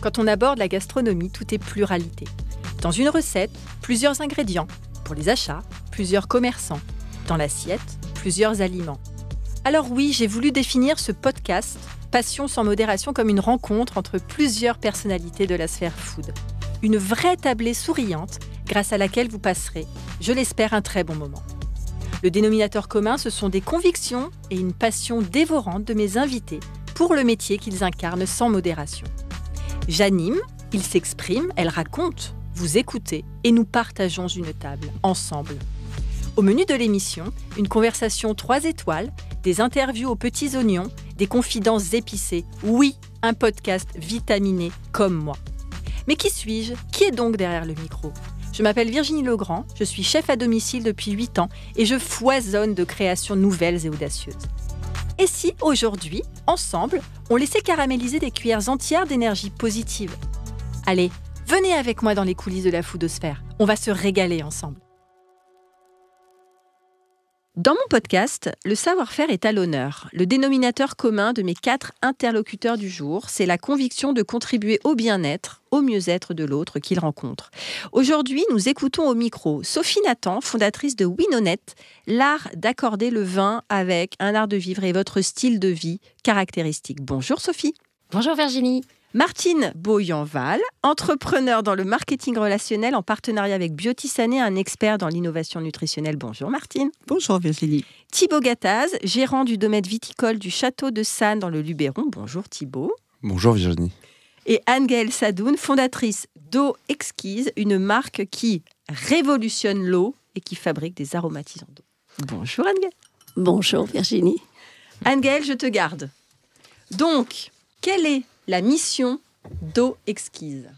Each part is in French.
Quand on aborde la gastronomie, tout est pluralité. Dans une recette, plusieurs ingrédients. Pour les achats, plusieurs commerçants. Dans l'assiette, plusieurs aliments. Alors oui, j'ai voulu définir ce podcast Passion sans modération comme une rencontre entre plusieurs personnalités de la sphère food. Une vraie tablée souriante grâce à laquelle vous passerez, je l'espère, un très bon moment. Le dénominateur commun, ce sont des convictions et une passion dévorante de mes invités pour le métier qu'ils incarnent sans modération. J'anime, ils s'expriment, elles racontent, vous écoutez et nous partageons une table, ensemble. Au menu de l'émission, une conversation 3 étoiles, des interviews aux petits oignons, des confidences épicées. Oui, un podcast vitaminé comme moi. Mais qui suis-je ? Qui est donc derrière le micro ? Je m'appelle Virginie Legrand, je suis chef à domicile depuis 8 ans et je foisonne de créations nouvelles et audacieuses. Et si, aujourd'hui, ensemble, on laissait caraméliser des cuillères entières d'énergie positive ? Allez, venez avec moi dans les coulisses de la foodosphère. On va se régaler ensemble. Dans mon podcast, le savoir-faire est à l'honneur. Le dénominateur commun de mes 4 interlocuteurs du jour, c'est la conviction de contribuer au bien-être, au mieux-être de l'autre qu'ils rencontrent. Aujourd'hui, nous écoutons au micro Sophie Nathan, fondatrice de Winonette, l'art d'accorder le vin avec un art de vivre et votre style de vie caractéristique. Bonjour Sophie. Bonjour Virginie. Martine Boyan-Val, entrepreneur dans le marketing relationnel en partenariat avec Biotissané, un expert dans l'innovation nutritionnelle. Bonjour Martine. Bonjour Virginie. Thibaut Gattaz, gérant du domaine viticole du Château de Sannes dans le Luberon. Bonjour Thibaut. Bonjour Virginie. Et Anne-Gaëlle Sadoun, fondatrice d'Eau Exquise, une marque qui révolutionne l'eau et qui fabrique des aromatisants d'eau. Bonjour Anne-Gaëlle. Bonjour Virginie. Anne-Gaëlle, je te garde. Donc, quelle est la mission d'Eau Exquise ?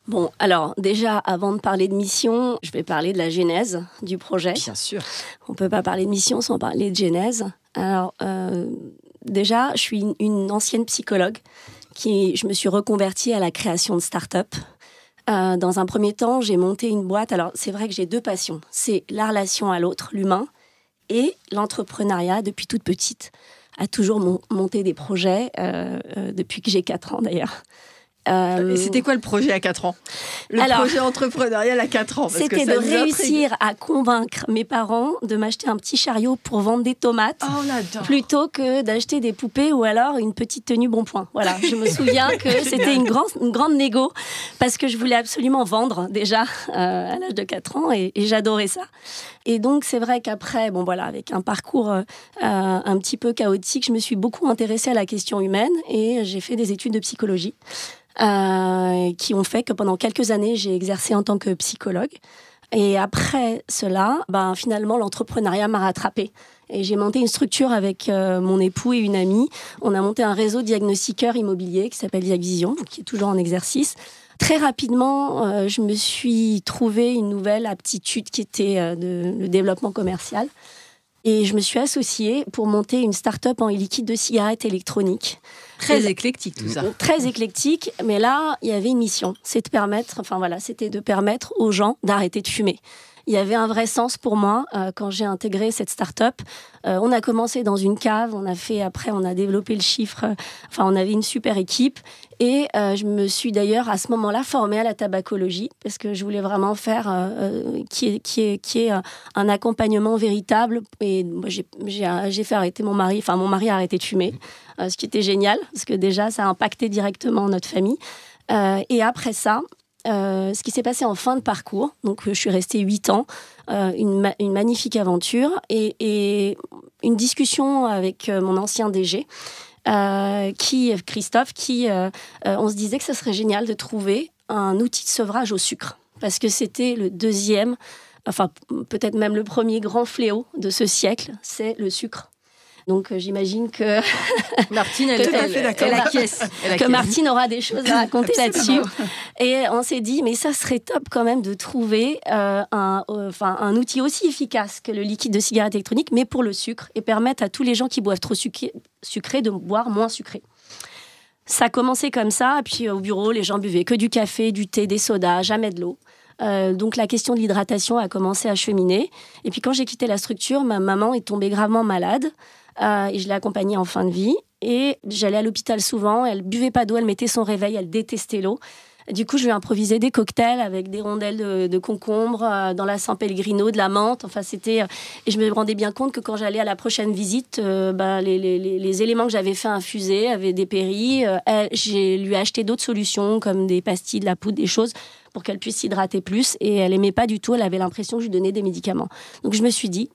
Bon, alors déjà, avant de parler de mission, je vais parler de la genèse du projet. Bien sûr. On ne peut pas parler de mission sans parler de genèse. Alors, déjà, je suis une ancienne psychologue je me suis reconvertie à la création de start-up. Dans un premier temps, j'ai monté une boîte. Alors, c'est vrai que j'ai 2 passions. C'est la relation à l'autre, l'humain, et l'entrepreneuriat depuis toute petite. À toujours monter des projets, depuis que j'ai 4 ans d'ailleurs. Et c'était quoi le projet à 4 ans ? Projet entrepreneurial à 4 ans. C'était de réussir à convaincre mes parents de m'acheter un petit chariot pour vendre des tomates plutôt que d'acheter des poupées ou alors une petite tenue Bonpoint. Voilà, je me souviens que c'était une grande négo parce que je voulais absolument vendre déjà à l'âge de 4 ans et j'adorais ça. Et donc, c'est vrai qu'après, avec un parcours un petit peu chaotique, je me suis beaucoup intéressée à la question humaine et j'ai fait des études de psychologie. Qui ont fait que pendant quelques années, j'ai exercé en tant que psychologue. Et après cela, finalement, l'entrepreneuriat m'a rattrapée. Et j'ai monté une structure avec mon époux et une amie. On a monté un réseau de diagnostiqueurs immobiliers qui s'appelle Viagvision, qui est toujours en exercice. Très rapidement, je me suis trouvé une nouvelle aptitude qui était le développement commercial. Et je me suis associée pour monter une start-up en liquide de cigarettes électroniques. Très éclectique tout ça. Très éclectique, mais là, il y avait une mission. C'était de permettre aux gens d'arrêter de fumer. Il y avait un vrai sens pour moi quand j'ai intégré cette start-up. On a commencé dans une cave, on a développé le chiffre. On avait une super équipe. Et je me suis d'ailleurs à ce moment-là formée à la tabacologie parce que je voulais vraiment faire qui est un accompagnement véritable. Et moi, j'ai fait arrêter mon mari. Mon mari a arrêté de fumer, ce qui était génial parce que déjà ça a impacté directement notre famille. Et après ça. Ce qui s'est passé en fin de parcours, donc je suis restée 8 ans, une magnifique aventure et une discussion avec mon ancien DG, Christophe, on se disait que ça serait génial de trouver un outil de sevrage au sucre, parce que c'était le deuxième, peut-être même le premier grand fléau de ce siècle, c'est le sucre. Donc j'imagine que Martine, elle acquiesce. Que Martine aura des choses à raconter là-dessus. Et on s'est dit, mais ça serait top quand même de trouver un outil aussi efficace que le liquide de cigarette électronique, mais pour le sucre, et permettre à tous les gens qui boivent trop sucré de boire moins sucré. Ça a commencé comme ça, puis au bureau, les gens buvaient que du café, du thé, des sodas, jamais de l'eau. Donc la question de l'hydratation a commencé à cheminer. Et puis quand j'ai quitté la structure, ma maman est tombée gravement malade et je l'ai accompagnée en fin de vie. et j'allais à l'hôpital souvent. Elle buvait pas d'eau, elle mettait son réveil, elle détestait l'eau. Du coup, je lui ai improvisé des cocktails avec des rondelles de concombre, dans la San Pellegrino, de la menthe. Enfin, c'était... Et je me rendais bien compte que quand j'allais à la prochaine visite, les éléments que j'avais fait infuser avaient dépéri. Je lui ai acheté d'autres solutions, comme des pastilles, de la poudre, des choses, pour qu'elle puisse s'hydrater plus. Et elle aimait pas du tout, elle avait l'impression que je lui donnais des médicaments. Donc, je me suis dit,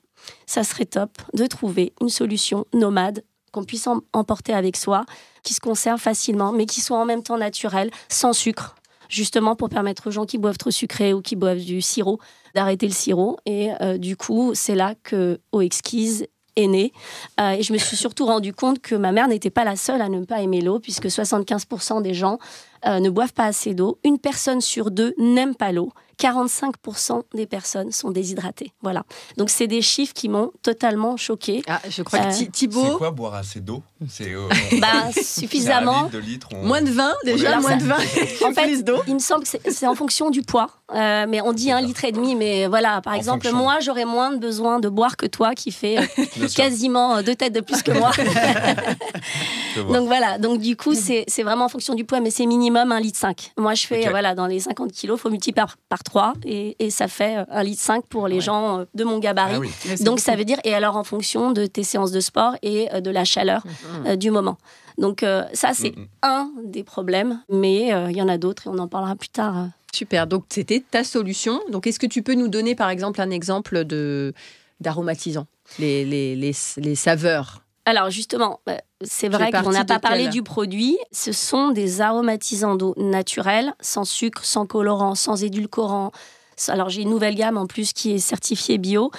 ça serait top de trouver une solution nomade qu'on puisse emporter avec soi, qui se conserve facilement, mais qui soit en même temps naturelle, sans sucre. Justement pour permettre aux gens qui boivent trop sucré ou qui boivent du sirop d'arrêter le sirop. Et du coup, c'est là que Eau Exquise est née. Et je me suis surtout rendu compte que ma mère n'était pas la seule à ne pas aimer l'eau, puisque 75% des gens ne boivent pas assez d'eau. Une personne sur 2 n'aime pas l'eau. 45% des personnes sont déshydratées. Voilà. Donc, c'est des chiffres qui m'ont totalement choquée. Ah, je crois que Thibaut... C'est quoi boire assez d'eau? C'est suffisamment. C'est 1 litre, 2 litres. Moins de 20, déjà, moins de 20. En fait, il me semble que c'est en fonction du poids. Mais on dit 1,5 litre, mais voilà. Par exemple, moi, j'aurais moins besoin de boire que toi, qui fait quasiment 2 têtes de plus que moi. Donc, voilà. Donc, du coup, c'est vraiment en fonction du poids, mais c'est minimum 1,5 litre. Moi, je fais, dans les 50 kilos, il faut multiplier par 3 et ça fait 1,5 litre pour les gens de mon gabarit. Ah oui. Donc ça veut dire, et alors en fonction de tes séances de sport et de la chaleur du moment. Donc ça c'est un des problèmes, mais il y en a d'autres et on en parlera plus tard. Super, donc c'était ta solution. Donc est-ce que tu peux nous donner par exemple un exemple d'aromatisant, les saveurs? Alors justement, c'est vrai qu'on n'a pas parlé du produit. Ce sont des aromatisants d'eau naturels, sans sucre, sans colorant, sans édulcorant. Alors j'ai une nouvelle gamme en plus qui est certifiée bio,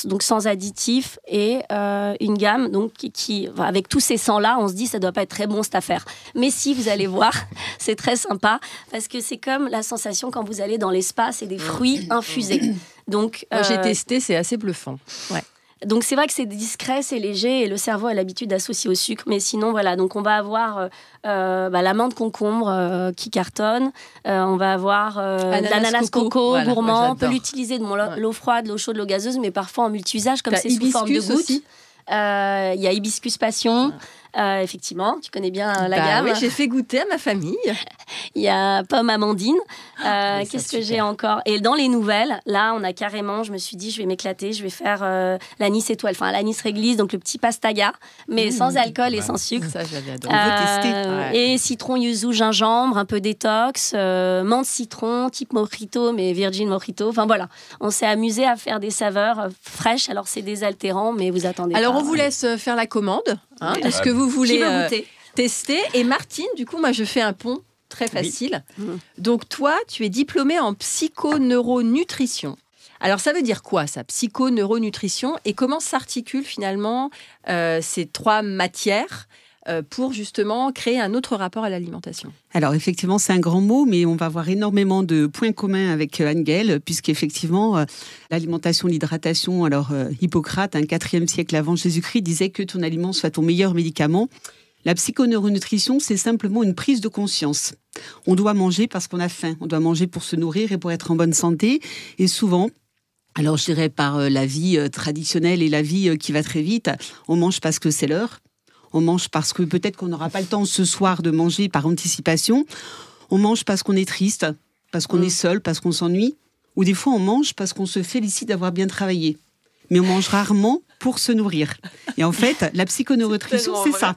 donc sans additifs, et une gamme donc qui avec tous ces sens-là, on se dit ça doit pas être très bon cette affaire. Mais si, vous allez voir, c'est très sympa parce que c'est comme la sensation quand vous allez dans les spas, c'est des fruits infusés. Donc moi j'ai testé, c'est assez bluffant. Ouais. Donc c'est vrai que c'est discret, c'est léger et le cerveau a l'habitude d'associer au sucre. Mais sinon, voilà, donc on va avoir la menthe concombre qui cartonne. On va avoir l'ananas coco voilà, gourmand. On peut l'utiliser de l'eau froide, l'eau chaude, l'eau gazeuse, mais parfois en multi-usage, comme c'est sous forme de gouttes. Il y a hibiscus passion. Effectivement, tu connais bien la gamme. Oui, j'ai fait goûter à ma famille. Il y a pomme amandine. Qu'est-ce que j'ai encore? Et dans les nouvelles, là, on a carrément, je me suis dit, je vais m'éclater, je vais faire l'anis étoile, enfin l'anis réglisse, donc le petit pastaga, mais sans alcool et sans sucre. Ça, j'avais adoré. On veut tester. Ouais. Et citron, yuzu, gingembre, un peu détox, menthe citron, type mojito, mais virgin mojito. Enfin voilà, on s'est amusé à faire des saveurs fraîches. Alors c'est désaltérant, mais vous attendez. Alors on vous laisse faire la commande de ce que vous voulez tester. Et Martine, du coup, moi je fais un pont très facile. Oui. Donc toi, tu es diplômée en psychoneuronutrition. Alors ça veut dire quoi ça, psychoneuronutrition, et comment s'articulent finalement ces 3 matières pour justement créer un autre rapport à l'alimentation? Alors effectivement, c'est un grand mot, mais on va avoir énormément de points communs avec Anne-Gaëlle, puisqu'effectivement, l'alimentation, l'hydratation, alors Hippocrate, un 4e siècle avant Jésus-Christ, disait que ton aliment soit ton meilleur médicament. La psychoneuronutrition, c'est simplement une prise de conscience. On doit manger parce qu'on a faim, on doit manger pour se nourrir et pour être en bonne santé. Et souvent, alors je dirais par la vie traditionnelle et la vie qui va très vite, on mange parce que c'est l'heure. On mange parce que peut-être qu'on n'aura pas le temps ce soir de manger par anticipation. On mange parce qu'on est triste, parce qu'on est seul, parce qu'on s'ennuie. Ou des fois, on mange parce qu'on se félicite d'avoir bien travaillé. Mais on mange rarement pour se nourrir. Et en fait, la psychoneuronutrition, c'est ça.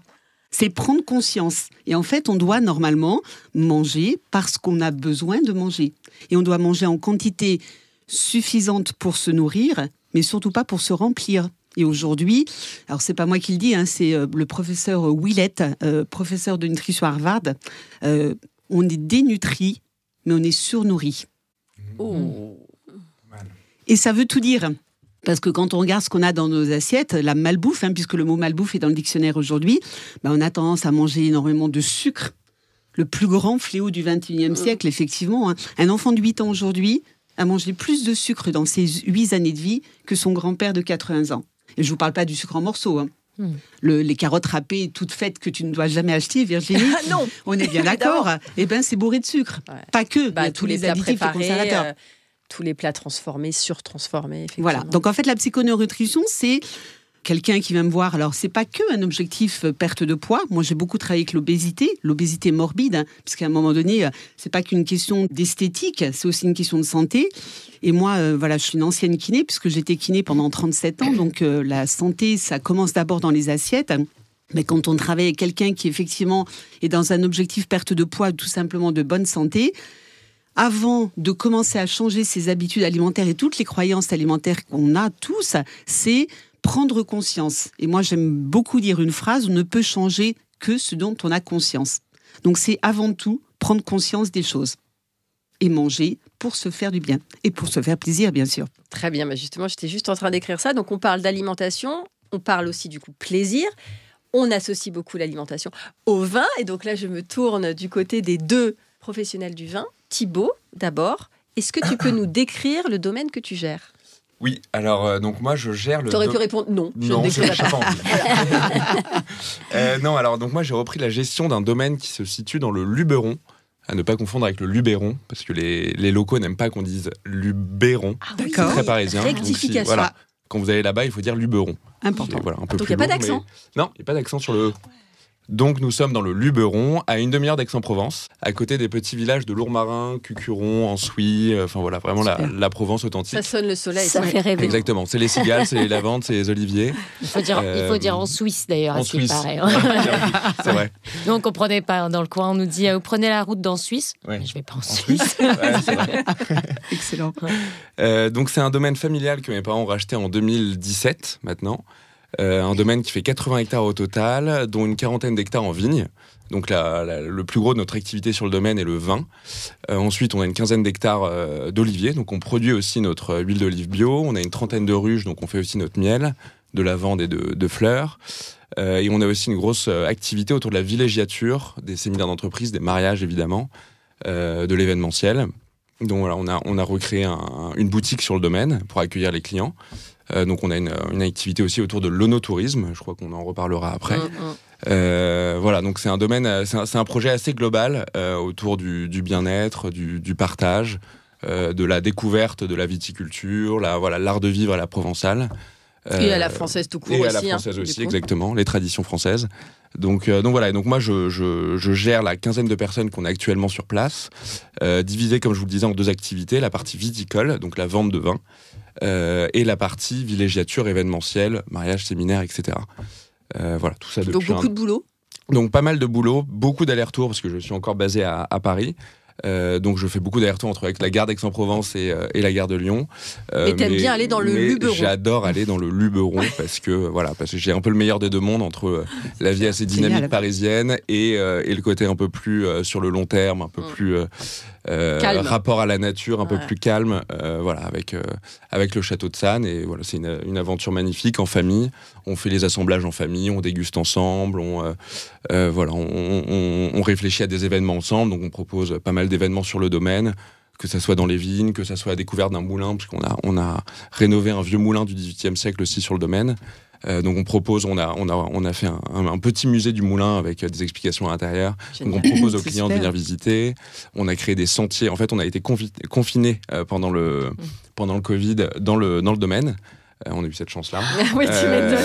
C'est prendre conscience. Et en fait, on doit normalement manger parce qu'on a besoin de manger. Et on doit manger en quantité suffisante pour se nourrir, mais surtout pas pour se remplir. Et aujourd'hui, alors c'est pas moi qui le dis, c'est le professeur Willett, professeur de nutrition à Harvard, on est dénutri, mais on est surnourri. Oh. Et ça veut tout dire. Parce que quand on regarde ce qu'on a dans nos assiettes, la malbouffe, puisque le mot malbouffe est dans le dictionnaire aujourd'hui, on a tendance à manger énormément de sucre. Le plus grand fléau du 21e siècle, effectivement. Un enfant de 8 ans aujourd'hui a mangé plus de sucre dans ses 8 années de vie que son grand-père de 80 ans. Et je ne vous parle pas du sucre en morceaux. Les carottes râpées toutes faites que tu ne dois jamais acheter, Virginie. Non. On est bien d'accord. C'est bourré de sucre. Ouais. Pas que, il y a tous les additifs et conservateurs. Tous les plats transformés, surtransformés. Voilà. Donc en fait, la psychoneuronutrition, c'est quelqu'un qui vient me voir, alors c'est pas que un objectif perte de poids. Moi, j'ai beaucoup travaillé avec l'obésité morbide, hein, parce qu'à un moment donné, c'est pas qu'une question d'esthétique, c'est aussi une question de santé. Et moi, je suis une ancienne kiné, puisque j'étais kiné pendant 37 ans. Donc, la santé, ça commence d'abord dans les assiettes. Mais quand on travaille avec quelqu'un qui, effectivement, est dans un objectif perte de poids, tout simplement de bonne santé, avant de commencer à changer ses habitudes alimentaires et toutes les croyances alimentaires qu'on a tous, c'est prendre conscience. Et moi, j'aime beaucoup dire une phrase, on ne peut changer que ce dont on a conscience. Donc, c'est avant tout prendre conscience des choses. Et manger pour se faire du bien. Et pour se faire plaisir, bien sûr. Très bien, justement, j'étais juste en train d'écrire ça. Donc, on parle d'alimentation, on parle aussi du coup plaisir. On associe beaucoup l'alimentation au vin. Et donc là, je me tourne du côté des deux professionnels du vin. Thibaut, d'abord, est-ce que tu peux nous décrire le domaine que tu gères ? Oui, alors donc moi je gère le... Tu aurais pu répondre non, je ne non, décrirai pas. Non, alors donc moi j'ai repris la gestion d'un domaine qui se situe dans le Luberon, à ne pas confondre avec le Luberon, parce que les locaux n'aiment pas qu'on dise Luberon. Ah oui, c'est très parisien. Rectification. Donc, voilà, quand vous allez là-bas, il faut dire Luberon. Important. Voilà, un peu donc plus il n'y a pas long, d'accent. mais... Non, il n'y a pas d'accent sur le... Donc nous sommes dans le Luberon, à une demi-heure d'Aix-en-Provence, à côté des petits villages de Lourmarin, Cucuron, Ançuy, enfin voilà, vraiment la Provence authentique. Ça sonne le soleil. Ça fait rêver. Exactement, c'est les cigales, c'est les lavandes, c'est les oliviers. Il faut dire en Suisse d'ailleurs, En à ce qui Suisse. paraît. C'est vrai. Nous, on ne comprenait pas dans le coin. On nous dit, vous prenez la route dans Suisse. Ouais. Mais je ne vais pas en En Suisse. Suisse, ouais, c'est vrai. Excellent. Donc c'est un domaine familial que mes parents ont racheté en 2017 maintenant. Un domaine qui fait 80 hectares au total, dont une quarantaine d'hectares en vigne. Donc le plus gros de notre activité sur le domaine est le vin. Ensuite, on a une quinzaine d'hectares d'oliviers. Donc on produit aussi notre huile d'olive bio. On a une trentaine de ruches, donc on fait aussi notre miel, de lavande et de fleurs. Et on a aussi une grosse activité autour de la villégiature, des séminaires d'entreprise, des mariages évidemment, de l'événementiel. Donc voilà, on a recréé une boutique sur le domaine pour accueillir les clients. Donc on a une activité aussi autour de l'onotourisme, je crois qu'on en reparlera après. Voilà, donc c'est un domaine, c'est un projet assez global autour du bien-être, du partage, de la découverte de la viticulture, l'art de vivre à la provençale. Et à la française tout court aussi. Et à la française aussi, exactement, les traditions françaises. Donc voilà, et donc moi je gère la quinzaine de personnes qu'on a actuellement sur place, divisées, comme je vous le disais, en deux activités, la partie viticole, donc la vente de vin, et la partie villégiature événementielle, mariage, séminaire, etc. Voilà, tout ça depuis Donc beaucoup de boulot. Donc pas mal de boulot, beaucoup d'allers-retours, parce que je suis encore basé à Paris. Donc je fais beaucoup d'allers-retours entre la gare d'Aix-en-Provence et la gare de Lyon. Mais t'aimes bien aller dans le Luberon. J'adore aller dans le Luberon parce que j'ai un peu le meilleur des deux mondes entre la vie assez dynamique parisienne et le côté un peu plus sur le long terme, un peu plus rapport à la nature, un peu plus calme, avec le château de Sannes. Et voilà, c'est une aventure magnifique en famille. On fait les assemblages en famille, on déguste ensemble, on réfléchit à des événements ensemble. Donc on propose pas mal d'événements sur le domaine, que ça soit dans les vignes, que ça soit à la découverte d'un moulin, parce qu'on a rénové un vieux moulin du XVIIIe siècle aussi sur le domaine. Donc on propose, on a fait un petit musée du moulin avec des explications à l'intérieur. Donc on propose aux clients de venir visiter. On a créé des sentiers. En fait, on a été confinés pendant le Covid dans le domaine. On a eu cette chance-là. Oui, tu m'étonnes.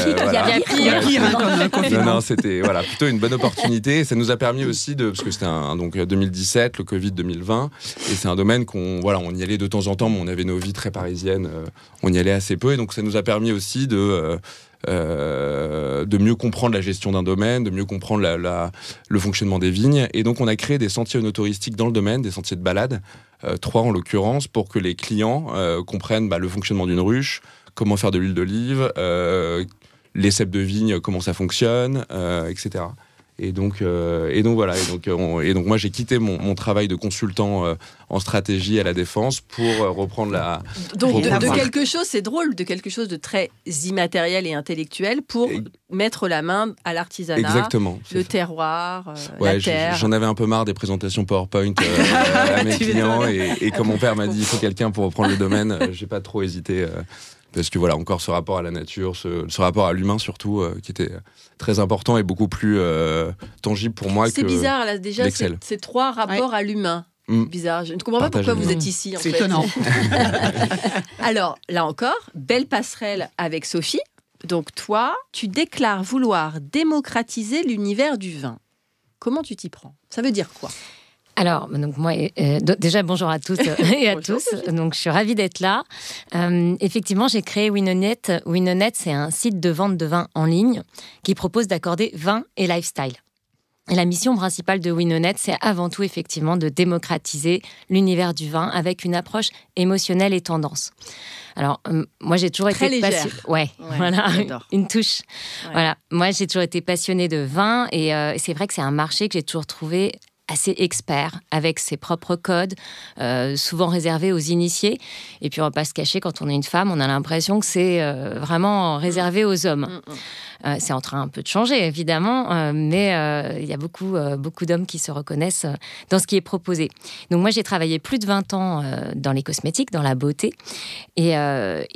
Il y a pire comme confinement. Non, c'était plutôt une bonne opportunité. Ça nous a permis aussi parce que c'était donc 2017, le Covid 2020, et c'est un domaine on y allait de temps en temps, mais on avait nos vies très parisiennes, on y allait assez peu, et donc ça nous a permis aussi de mieux comprendre la gestion d'un domaine, de mieux comprendre le fonctionnement des vignes. Et donc, on a créé des sentiers œnotouristiques dans le domaine, des sentiers de balade, 3 en l'occurrence, pour que les clients comprennent le fonctionnement d'une ruche, comment faire de l'huile d'olive, les cèpes de vigne, comment ça fonctionne, etc. Et donc voilà. Et donc moi j'ai quitté mon travail de consultant en stratégie à la Défense pour reprendre la. Donc de quelque chose, c'est drôle, de quelque chose de très immatériel et intellectuel pour mettre la main à l'artisanat. Exactement. Le terroir, la terre. J'en avais un peu marre des présentations PowerPoint à mes clients et comme mon père m'a dit il faut quelqu'un pour reprendre le domaine, j'ai pas trop hésité. Parce que encore ce rapport à la nature, ce rapport à l'humain surtout, qui était très important et beaucoup plus tangible pour moi que C'est bizarre, là, déjà, l'Excel. ces 3 rapports à l'humain. Bizarre. Je ne comprends pas Partage pourquoi vous l'humain. êtes ici, en fait. C'est étonnant. Alors, là encore, belle passerelle avec Sophie. Donc toi, tu déclares vouloir démocratiser l'univers du vin. Comment tu t'y prends ? Ça veut dire quoi ? Alors, donc moi, déjà bonjour à tous et à tous. Donc, je suis ravie d'être là. Effectivement, j'ai créé Winonet. Winonet, c'est un site de vente de vin en ligne qui propose d'accorder vin et lifestyle. Et la mission principale de Winonet, c'est avant tout effectivement de démocratiser l'univers du vin avec une approche émotionnelle et tendance. Alors, moi, j'ai toujours très été légère. Voilà, une touche. Ouais. Voilà, moi, j'ai toujours été passionnée de vin et c'est vrai que c'est un marché que j'ai toujours trouvé assez expert, avec ses propres codes, souvent réservés aux initiés. Et puis, on ne va pas se cacher, quand on est une femme, on a l'impression que c'est vraiment réservé aux hommes. C'est en train un peu de changer, évidemment, mais il y a beaucoup d'hommes qui se reconnaissent dans ce qui est proposé. Donc, moi, j'ai travaillé plus de 20 ans dans les cosmétiques, dans la beauté. Et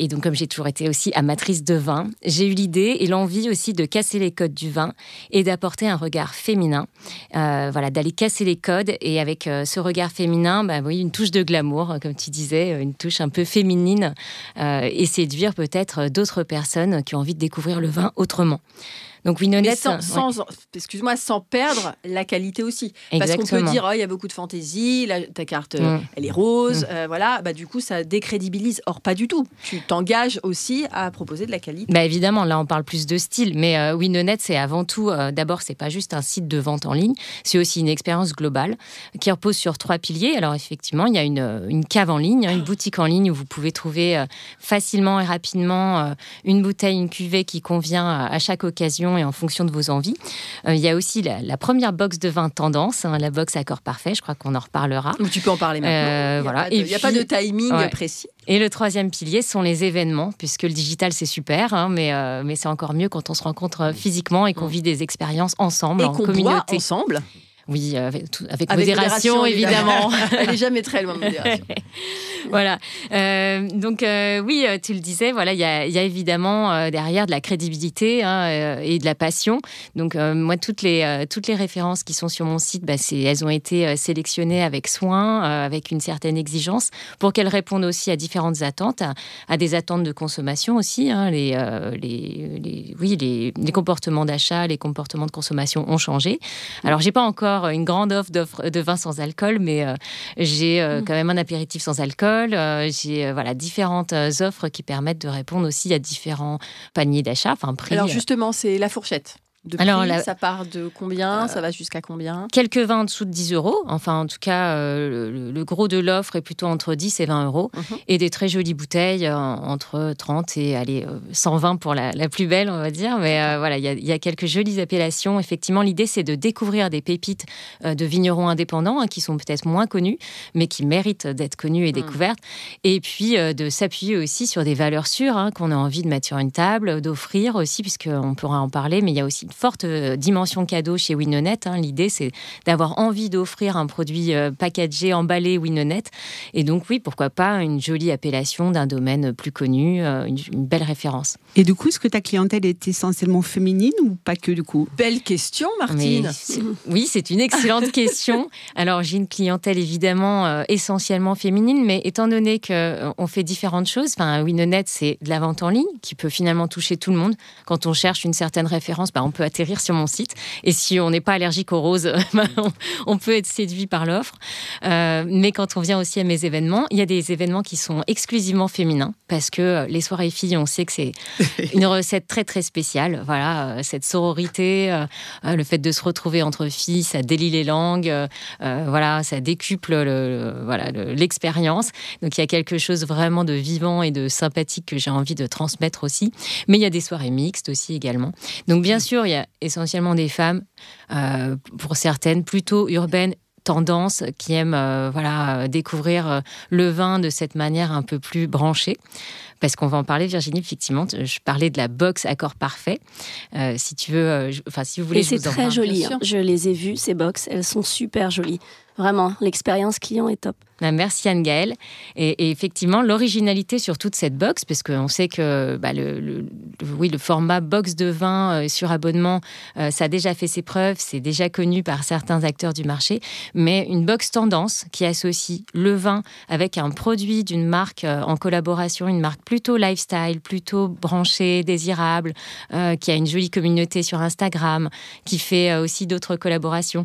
donc, comme j'ai toujours été aussi amatrice de vin, j'ai eu l'idée et l'envie aussi de casser les codes du vin et d'apporter un regard féminin. D'aller casser les codes et avec ce regard féminin, une touche de glamour, comme tu disais, une touche un peu féminine et séduire peut-être d'autres personnes qui ont envie de découvrir le vin autrement. Donc Winonet, excuse-moi, sans perdre la qualité aussi. Exactement. Parce qu'on peut dire, il y a beaucoup de fantaisie, ta carte, elle est rose, du coup, ça décrédibilise. Or, pas du tout. Tu t'engages aussi à proposer de la qualité. Évidemment, là, on parle plus de style, mais Winonet, c'est avant tout, d'abord, c'est pas juste un site de vente en ligne, c'est aussi une expérience globale qui repose sur 3 piliers. Alors, effectivement, il y a une cave en ligne, une boutique en ligne où vous pouvez trouver facilement et rapidement une bouteille, une cuvée qui convient à chaque occasion et en fonction de vos envies. Il y a aussi la première box de vin tendance, la box Accord Parfait, je crois qu'on en reparlera. Tu peux en parler maintenant. Il n'y a pas de timing précis. Et le 3e pilier sont les événements, puisque le digital, c'est super, mais c'est encore mieux quand on se rencontre physiquement et qu'on vit des expériences ensemble, en communauté. Et qu'on boit ensemble. Oui, avec modération, évidemment. Elle n'est jamais très loin de modération. Voilà. Oui, tu le disais, voilà, il y a évidemment derrière de la crédibilité et de la passion. Donc, moi, toutes les références qui sont sur mon site, elles ont été sélectionnées avec soin, avec une certaine exigence, pour qu'elles répondent aussi à différentes attentes, à des attentes de consommation aussi. Les comportements d'achat, les comportements de consommation ont changé. Alors, j'ai pas encore une grande offre de vin sans alcool, mais j'ai quand même un apéritif sans alcool. J'ai différentes offres qui permettent de répondre aussi à différents paniers d'achat, prix. Alors justement, c'est la fourchette. Ça part de combien ? Ça va jusqu'à combien ? Quelques vins en dessous de 10 €. Enfin, en tout cas, le gros de l'offre est plutôt entre 10 et 20 €. Et des très jolies bouteilles entre 30 et 120 pour la plus belle, on va dire. Mais il y a quelques jolies appellations. Effectivement, l'idée, c'est de découvrir des pépites de vignerons indépendants qui sont peut-être moins connus, mais qui méritent d'être connus et découvertes. Et puis, de s'appuyer aussi sur des valeurs sûres qu'on a envie de mettre sur une table, d'offrir aussi, puisqu'on pourra en parler, mais il y a aussi une forte dimension cadeau chez Winonet. L'idée, c'est d'avoir envie d'offrir un produit packagé, emballé Winonet. Et donc, oui, pourquoi pas une jolie appellation d'un domaine plus connu, une belle référence. Et du coup, est-ce que ta clientèle est essentiellement féminine ou pas que du coup ? Belle question, Martine. Oui, c'est une excellente question. Alors, j'ai une clientèle évidemment essentiellement féminine, mais étant donné qu'on fait différentes choses, Winonet, c'est de la vente en ligne qui peut finalement toucher tout le monde. Quand on cherche une certaine référence, on peut atterrir sur mon site. Et si on n'est pas allergique aux roses, on peut être séduit par l'offre. Mais quand on vient aussi à mes événements, il y a des événements qui sont exclusivement féminins, parce que les soirées filles, on sait que c'est une recette très très spéciale. Voilà, cette sororité, le fait de se retrouver entre filles, ça délie les langues, ça décuple l'expérience. Donc il y a quelque chose vraiment de vivant et de sympathique que j'ai envie de transmettre aussi. Mais il y a des soirées mixtes aussi également. Donc bien sûr, il y a essentiellement des femmes, pour certaines plutôt urbaines, tendance, qui aiment découvrir le vin de cette manière un peu plus branchée. Parce qu'on va en parler, Virginie, effectivement. Je parlais de la box Accord Parfait. Si tu veux, si vous voulez, et c'est très joli. Je les ai vues, ces box. Elles sont super jolies. Vraiment, l'expérience client est top. Merci Anne-Gaëlle. Et effectivement, l'originalité sur toute cette box, parce qu'on sait que le format box de vin sur abonnement, ça a déjà fait ses preuves, c'est déjà connu par certains acteurs du marché, mais une box tendance qui associe le vin avec un produit d'une marque en collaboration, une marque plutôt lifestyle, plutôt branchée, désirable, qui a une jolie communauté sur Instagram, qui fait aussi d'autres collaborations,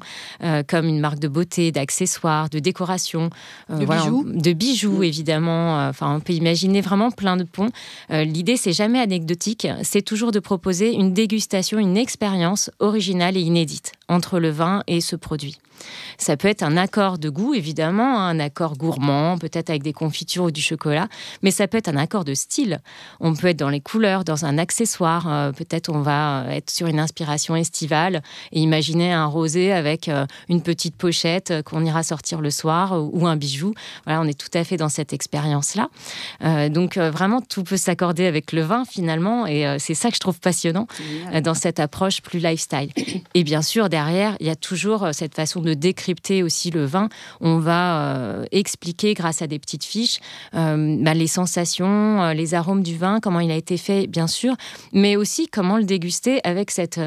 comme une marque de beauté, d'accessoires, de décoration, de bijoux évidemment. On peut imaginer vraiment plein de ponts. L'idée, c'est jamais anecdotique, c'est toujours de proposer une dégustation, une expérience originale et inédite entre le vin et ce produit. Ça peut être un accord de goût, évidemment, un accord gourmand, peut-être avec des confitures ou du chocolat, mais ça peut être un accord de style. On peut être dans les couleurs, dans un accessoire. Peut-être on va être sur une inspiration estivale et imaginer un rosé avec une petite pochette qu'on ira sortir le soir ou un bijou. Voilà, on est tout à fait dans cette expérience-là. Donc vraiment, tout peut s'accorder avec le vin finalement, et c'est ça que je trouve passionnant dans cette approche plus lifestyle. Et bien sûr, derrière, il y a toujours cette façon de décrypter aussi le vin. On va expliquer grâce à des petites fiches les sensations, les arômes du vin, comment il a été fait, bien sûr, mais aussi comment le déguster avec cette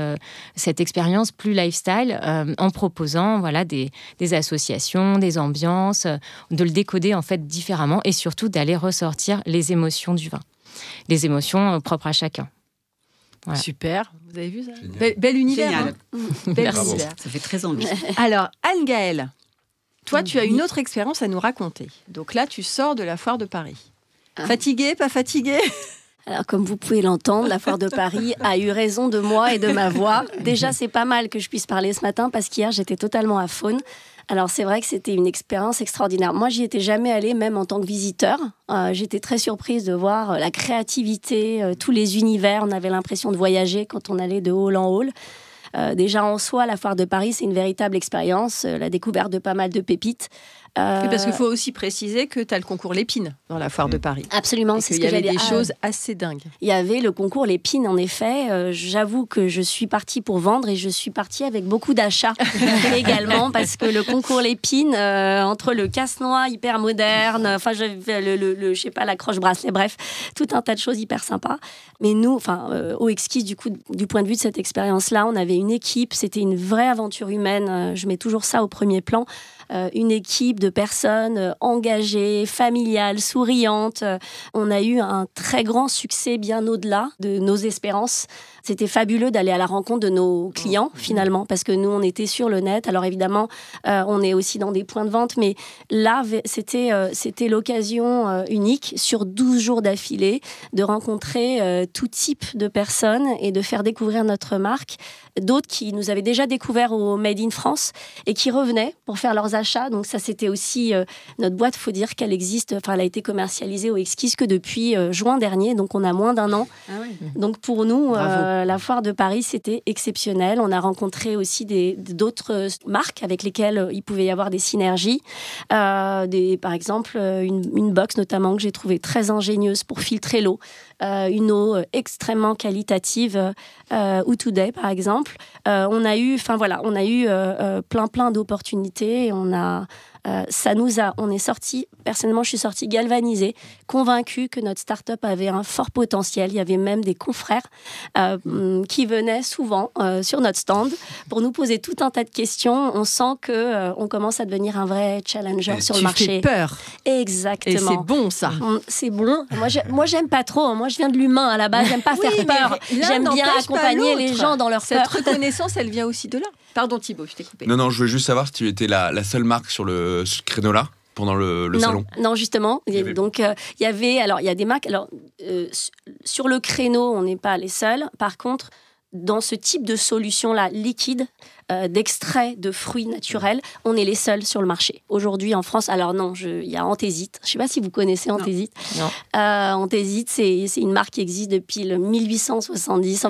expérience plus lifestyle en proposant des associations, des ambiances, de le décoder en fait différemment et surtout d'aller ressortir les émotions du vin, les émotions propres à chacun. Voilà. Super, vous avez vu ça ? Bel univers. Génial. Bel univers. Ça fait très envie. Alors, Anne-Gaëlle, toi, tu as une autre expérience à nous raconter. Donc là, tu sors de la foire de Paris. Fatiguée, pas fatiguée ? Alors, comme vous pouvez l'entendre, la foire de Paris a eu raison de moi et de ma voix. Déjà, c'est pas mal que je puisse parler ce matin parce qu'hier, j'étais totalement à faune. Alors, c'est vrai que c'était une expérience extraordinaire. Moi, j'y étais jamais allée, même en tant que visiteur. J'étais très surprise de voir la créativité, tous les univers. On avait l'impression de voyager quand on allait de hall en hall. Déjà, en soi, la foire de Paris, c'est une véritable expérience. La découverte de pas mal de pépites. Oui, parce qu'il faut aussi préciser que tu as le concours Lépine dans la foire de Paris. Absolument, c'est ce que j'allais dire. Il y avait des choses assez dingues. Il y avait le concours Lépine, en effet. J'avoue que je suis partie pour vendre et je suis partie avec beaucoup d'achats également, parce que le concours Lépine, entre le casse-noix hyper moderne, je sais pas, la croche-bracelet, bref, tout un tas de choses hyper sympas. Mais nous, au Exquise, du coup, du point de vue de cette expérience-là, on avait une équipe, c'était une vraie aventure humaine. Je mets toujours ça au premier plan. Une équipe de personnes engagées, familiales, souriantes. On a eu un très grand succès bien au-delà de nos espérances. C'était fabuleux d'aller à la rencontre de nos clients, finalement, parce que nous, on était sur le net. Alors évidemment, on est aussi dans des points de vente, mais là, c'était l'occasion unique, sur 12 jours d'affilée, de rencontrer tout type de personnes et de faire découvrir notre marque. D'autres qui nous avaient déjà découvert au Made in France et qui revenaient pour faire leurs achats. Donc ça, c'était aussi notre boîte. Il faut dire qu'elle existe, elle a été commercialisée au Exquise que depuis juin dernier, donc on a moins d'un an. Ah oui. Donc pour nous, la foire de Paris, c'était exceptionnel. On a rencontré aussi d'autres marques avec lesquelles il pouvait y avoir des synergies. Par exemple, une box notamment que j'ai trouvée très ingénieuse pour filtrer l'eau. Une eau extrêmement qualitative, ou Today par exemple. On a eu plein d'opportunités. On est sorti. Personnellement, je suis sortie galvanisée, convaincue que notre start-up avait un fort potentiel. Il y avait même des confrères qui venaient souvent sur notre stand pour nous poser tout un tas de questions. On sent que on commence à devenir un vrai challenger sur le marché. Tu fais peur. Exactement. Et c'est bon, ça. C'est bon. Moi, j'aime pas trop. Moi, je viens de l'humain à la base. J'aime pas faire peur. J'aime bien accompagner les gens dans leur peur. Cette reconnaissance, elle vient aussi de là. Pardon Thibaut, je t'ai coupé. Non, je voulais juste savoir si tu étais la seule marque sur ce créneau-là pendant le salon. Non, justement. Il y a des marques. Alors, sur le créneau, on n'est pas les seuls. Par contre, dans ce type de solution-là, liquide, d'extrait de fruits naturels, on est les seuls sur le marché. Aujourd'hui, en France, alors non, il y a Anthésite. Je ne sais pas si vous connaissez Anthésite. Non. Anthésite, c'est une marque qui existe depuis le 1870.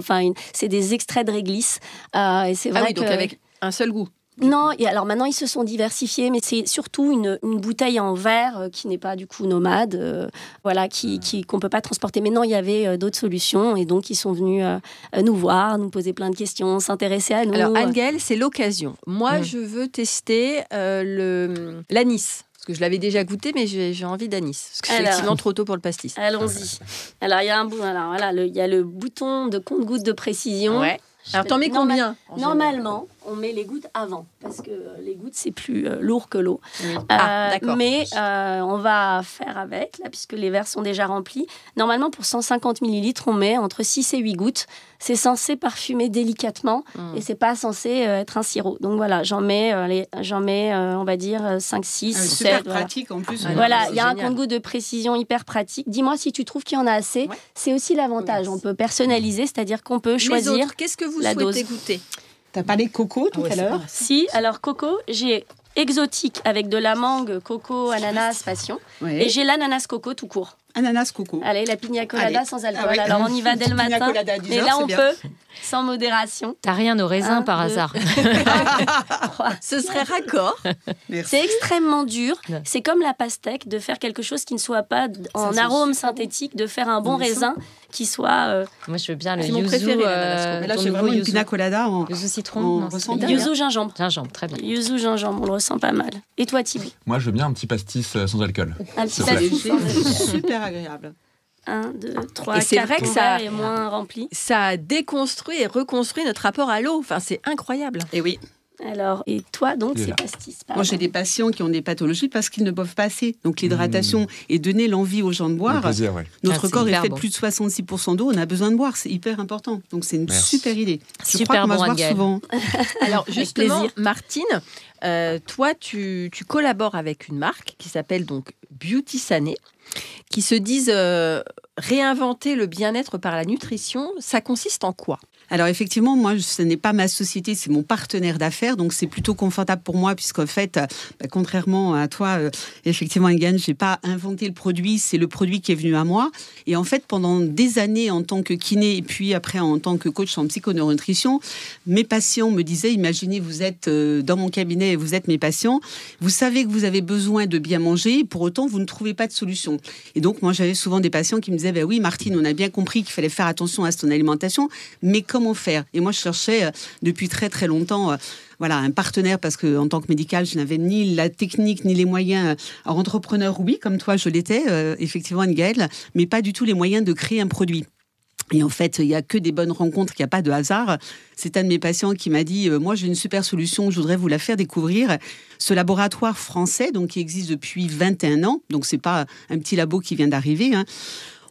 C'est des extraits de réglisse. Et c'est vrai donc avec un seul goût. Non, et alors maintenant ils se sont diversifiés, mais c'est surtout une bouteille en verre qui n'est pas du coup nomade, qu'on peut pas transporter. Mais non, il y avait d'autres solutions et donc ils sont venus nous voir, nous poser plein de questions, s'intéresser à nous. Alors Anne-Gaëlle, c'est l'occasion. Moi, je veux tester l'anis. Parce que je l'avais déjà goûté, mais j'ai envie d'anis. Parce que c'est effectivement trop tôt pour le pastis. Allons-y. Alors, il y a il y a le bouton de compte-gouttes de précision. Ouais. Alors, t'en mets combien Normalement, on met les gouttes avant, parce que les gouttes, c'est plus lourd que l'eau. Oui. D'accord. Mais on va faire avec, là, puisque les verres sont déjà remplis. Normalement, pour 150 millilitres, on met entre 6 et 8 gouttes. C'est censé parfumer délicatement et c'est pas censé être un sirop. Donc voilà, j'en mets, on va dire, 5, 6, 7. Super pratique en plus. Voilà, il y a un compte-gouttes de précision hyper pratique. Dis-moi si tu trouves qu'il y en a assez. Ouais. C'est aussi l'avantage. On peut personnaliser, c'est-à-dire qu'on peut choisir les autres, qu'est-ce que vous souhaitez goûter? T'as parlé coco tout à l'heure? Si, alors coco, j'ai exotique avec de la mangue, coco, ananas, passion. Et j'ai l'ananas coco tout court. Ananas coco. Allez, la pina colada sans alcool. Alors on y va dès le matin. Et là on peut, sans modération. T'as rien au raisin par hasard. Ce serait raccord. C'est extrêmement dur. C'est comme la pastèque, de faire quelque chose qui ne soit pas en arôme synthétique, de faire un bon raisin qui soit... Moi je veux bien le yuzu. C'est mon préféré, mais là c'est vraiment une pina colada en yuzu citron. Yuzu gingembre. Gingembre, très bien. Yuzu gingembre, on le ressent pas mal. Et toi Tibi? Moi je veux bien un petit pastis sans alcool. Un petit pastis sans alcool. Super agréable. 1, 2, 3, et c'est 4, vrai que ça est moins rempli. Ça a déconstruit et reconstruit notre rapport à l'eau. Enfin, c'est incroyable. Et oui. Alors, et toi, donc, c'est pastis. Moi, j'ai des patients qui ont des pathologies parce qu'ils ne boivent pas assez. Donc, l'hydratation et donner l'envie aux gens de boire. Plaisir, Notre corps est fait de plus de 66% d'eau. On a besoin de boire. C'est hyper important. Donc, c'est une super idée. Je crois qu'on va se voir souvent. Alors, justement, Martine, toi, tu collabores avec une marque qui s'appelle donc Beauty Sané, qui se disent réinventer le bien-être par la nutrition. Ça consiste en quoi ? Alors effectivement, moi, ce n'est pas ma société, c'est mon partenaire d'affaires, donc c'est plutôt confortable pour moi, puisqu'en fait, contrairement à toi, effectivement, Engan, j'ai pas inventé le produit, c'est le produit qui est venu à moi. Et en fait, pendant des années, en tant que kiné, et puis après en tant que coach en psychoneuronutrition, mes patients me disaient, imaginez, vous êtes dans mon cabinet et vous êtes mes patients, vous savez que vous avez besoin de bien manger, pour autant, vous ne trouvez pas de solution. Et donc, moi, j'avais souvent des patients qui me disaient, oui, Martine, on a bien compris qu'il fallait faire attention à son alimentation, mais comment faire? Et moi, je cherchais depuis très très longtemps un partenaire, parce que en tant que médical, je n'avais ni la technique ni les moyens. Alors, entrepreneur, oui, comme toi, je l'étais, effectivement, Anne-Gaëlle, mais pas du tout les moyens de créer un produit. Et en fait, il n'y a que des bonnes rencontres, il n'y a pas de hasard. C'est un de mes patients qui m'a dit, moi j'ai une super solution, je voudrais vous la faire découvrir. Ce laboratoire français, donc, qui existe depuis 21 ans, donc c'est pas un petit labo qui vient d'arriver,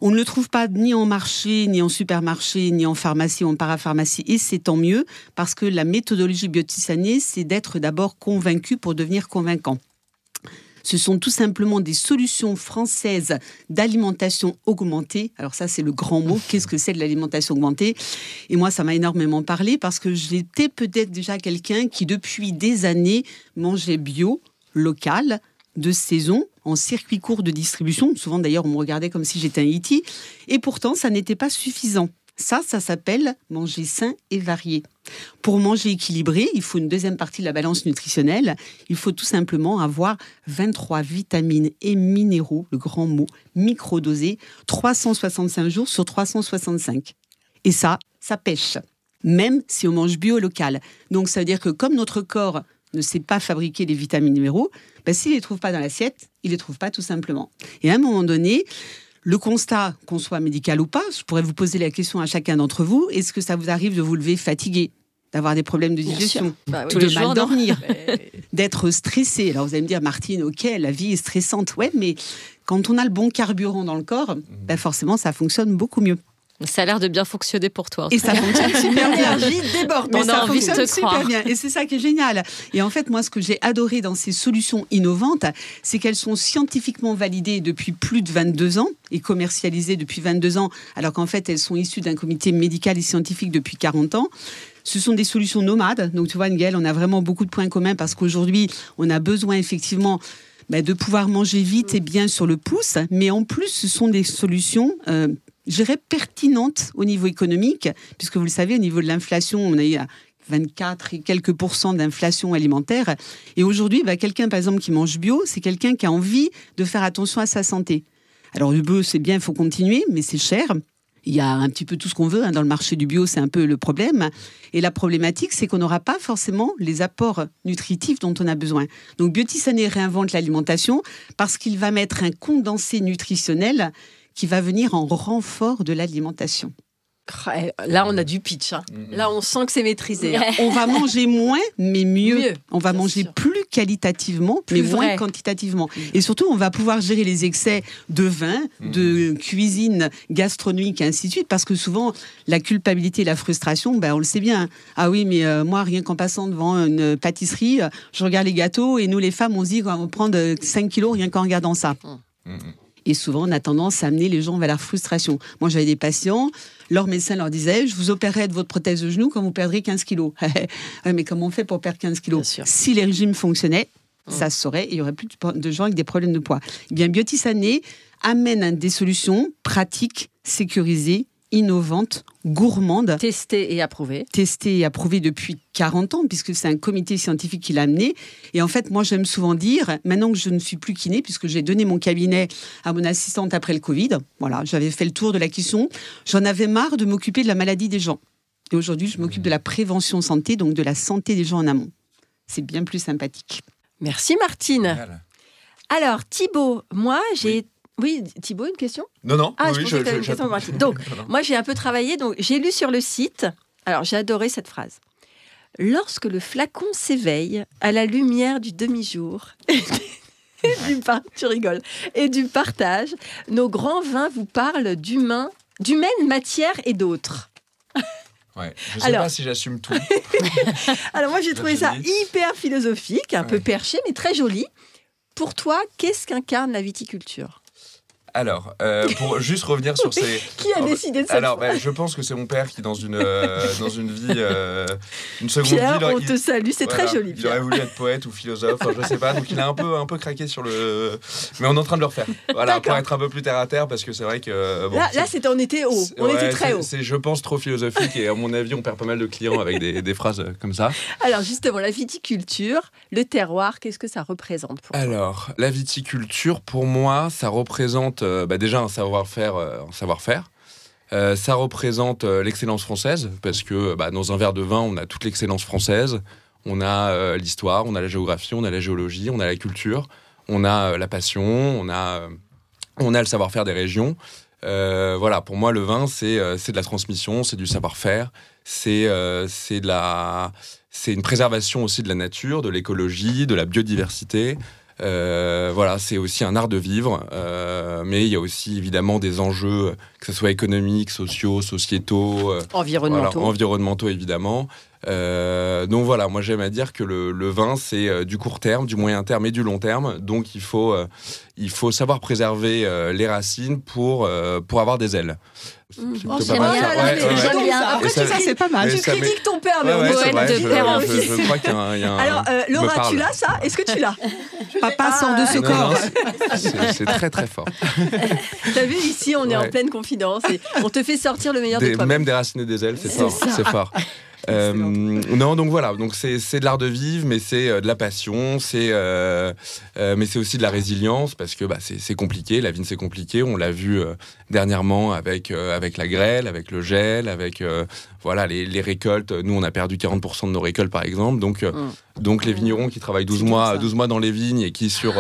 on ne le trouve pas ni en marché, ni en supermarché, ni en pharmacie ou en parapharmacie. Et c'est tant mieux, parce que la méthodologie Beauty Sané, c'est d'être d'abord convaincu pour devenir convaincant. Ce sont tout simplement des solutions françaises d'alimentation augmentée. Alors ça, c'est le grand mot. Qu'est-ce que c'est de l'alimentation augmentée? Et moi, ça m'a énormément parlé, parce que j'étais peut-être déjà quelqu'un qui, depuis des années, mangeait bio, local, de saison, en circuit court de distribution. Souvent, d'ailleurs, on me regardait comme si j'étais un E.T. Et pourtant, ça n'était pas suffisant. Ça s'appelle manger sain et varié. Pour manger équilibré, il faut une deuxième partie de la balance nutritionnelle. Il faut tout simplement avoir 23 vitamines et minéraux, le grand mot, microdosés, 365 jours sur 365. Et ça pêche, même si on mange bio local. Donc, ça veut dire que comme notre corps ne sait pas fabriquer des vitamines minéraux, s'il ne les trouve pas dans l'assiette, il ne les trouve pas tout simplement. Et à un moment donné, le constat, qu'on soit médical ou pas, je pourrais vous poser la question à chacun d'entre vous, est-ce que ça vous arrive de vous lever fatigué, d'avoir des problèmes de digestion, de mal dormir, d'être stressé? Alors vous allez me dire, Martine, ok, la vie est stressante. Ouais, mais quand on a le bon carburant dans le corps, forcément, ça fonctionne beaucoup mieux. Ça a l'air de bien fonctionner pour toi. Et ça fonctionne super bien. L'énergie déborde. On a envie de te croire. Bien. Et c'est ça qui est génial. Et en fait, moi, ce que j'ai adoré dans ces solutions innovantes, c'est qu'elles sont scientifiquement validées depuis plus de 22 ans et commercialisées depuis 22 ans, alors qu'en fait, elles sont issues d'un comité médical et scientifique depuis 40 ans. Ce sont des solutions nomades. Donc, tu vois, Ngaëlle, on a vraiment beaucoup de points communs, parce qu'aujourd'hui, on a besoin effectivement de pouvoir manger vite et bien sur le pouce. Mais en plus, ce sont des solutions je dirais pertinente au niveau économique, puisque vous le savez, au niveau de l'inflation, on a eu 24 et quelques % d'inflation alimentaire. Et aujourd'hui, quelqu'un, par exemple, qui mange bio, c'est quelqu'un qui a envie de faire attention à sa santé. Alors, le bio, c'est bien, il faut continuer, mais c'est cher. il y a un petit peu tout ce qu'on veut. Dans le marché du bio, c'est un peu le problème. Et la problématique, c'est qu'on n'aura pas forcément les apports nutritifs dont on a besoin. Donc, Biotisane réinvente l'alimentation parce qu'il va mettre un condensé nutritionnel qui va venir en renfort de l'alimentation. Là, on a du pitch. Hein. Là, on sent que c'est maîtrisé. Hein. On va manger moins, mais mieux. On va manger sûr. plus qualitativement, mais moins quantitativement. Et surtout, on va pouvoir gérer les excès de vin, de cuisine gastronomique, et ainsi de suite. Parce que souvent, la culpabilité et la frustration, on le sait bien. Ah oui, mais moi, rien qu'en passant devant une pâtisserie, je regarde les gâteaux et nous, les femmes, on se dit qu'on va prendre 5 kilos rien qu'en regardant ça. Et souvent, on a tendance à amener les gens vers la frustration. Moi, j'avais des patients, leur médecin leur disait « Je vous opérerai de votre prothèse de genou quand vous perdrez 15 kilos. » Mais comment on fait pour perdre 15 kilos ? Si les régimes fonctionnaient, ça se saurait et il n'y aurait plus de gens avec des problèmes de poids. Eh bien, Biotisane amène des solutions pratiques, sécurisées, innovantes, gourmandes. Testées et approuvées. Testées et approuvées depuis 40 ans, puisque c'est un comité scientifique qui l'a amené. Et en fait, moi, j'aime souvent dire, maintenant que je ne suis plus kiné, puisque j'ai donné mon cabinet à mon assistante après le Covid, voilà, j'avais fait le tour de la question, j'en avais marre de m'occuper de la maladie des gens. Et aujourd'hui, je m'occupe de la prévention santé, donc de la santé des gens en amont. C'est bien plus sympathique. Merci Martine. Voilà. Alors Thibaut, moi j'ai... Oui, Thibaut, une question ? Non. Ah, oui, je pensais que tu avais une question pour Martine. Donc, moi j'ai un peu travaillé, donc j'ai lu sur le site, alors j'ai adoré cette phrase. Lorsque le flacon s'éveille à la lumière du demi-jour... tu rigoles. Et du partage, nos grands vins vous parlent d'humaine matière et d'autres. Ouais, je sais pas si j'assume tout. Alors moi j'ai trouvé ça hyper philosophique, un peu perché, mais très joli. Pour toi, qu'est-ce qu'incarne la viticulture ? Alors, pour juste revenir sur ces... Qui a décidé de ça ? Alors, je pense que c'est mon père qui, dans une vie, une seconde Pierre, vie... on te salue, c'est très joli, Pierre. Il aurait voulu être poète ou philosophe, je sais pas, donc il a un peu craqué sur le... Mais on est en train de le refaire. Voilà, pour être un peu plus terre à terre, parce que c'est vrai que... Bon, là, on était haut, on était très haut. C'est, je pense, trop philosophique, et à mon avis, on perd pas mal de clients avec des phrases comme ça. Alors, justement, la viticulture, le terroir, qu'est-ce que ça représente pour toi ? Alors, la viticulture, pour moi, ça représente... déjà un savoir-faire. Ça représente l'excellence française, parce que dans un verre de vin, on a toute l'excellence française. On a l'histoire, on a la géographie, on a la géologie, on a la culture, on a la passion, on a le savoir-faire des régions. Voilà, pour moi, le vin, c'est de la transmission, c'est du savoir-faire, c'est une préservation aussi de la nature, de l'écologie, de la biodiversité. Voilà, c'est aussi un art de vivre, mais il y a aussi évidemment des enjeux, que ce soit économiques, sociaux, sociétaux, environnementaux évidemment. Donc voilà, moi j'aime à dire que le vin c'est du court terme, du moyen terme et du long terme, donc il faut savoir préserver les racines pour avoir des ailes. J'aime bien. Après, ça c'est pas mal. Tu critiques ton père, mais on poète de père en fils. Je crois qu'il y a un... Alors, Laura, tu l'as ça ? Est-ce que tu l'as ? Papa sort de ce corps. C'est très très fort. T'as vu, ici, on est en pleine confidence et on te fait sortir le meilleur de toi-même. Même déraciner des ailes, c'est fort. C'est fort. Non, donc voilà, donc c'est de l'art de vivre, mais c'est de la passion, mais c'est aussi de la résilience, parce que c'est compliqué, la vigne c'est compliqué, on l'a vu dernièrement avec la grêle, avec le gel, avec les récoltes. Nous on a perdu 40% de nos récoltes par exemple, donc les vignerons qui travaillent 12 mois dans les vignes et qui sur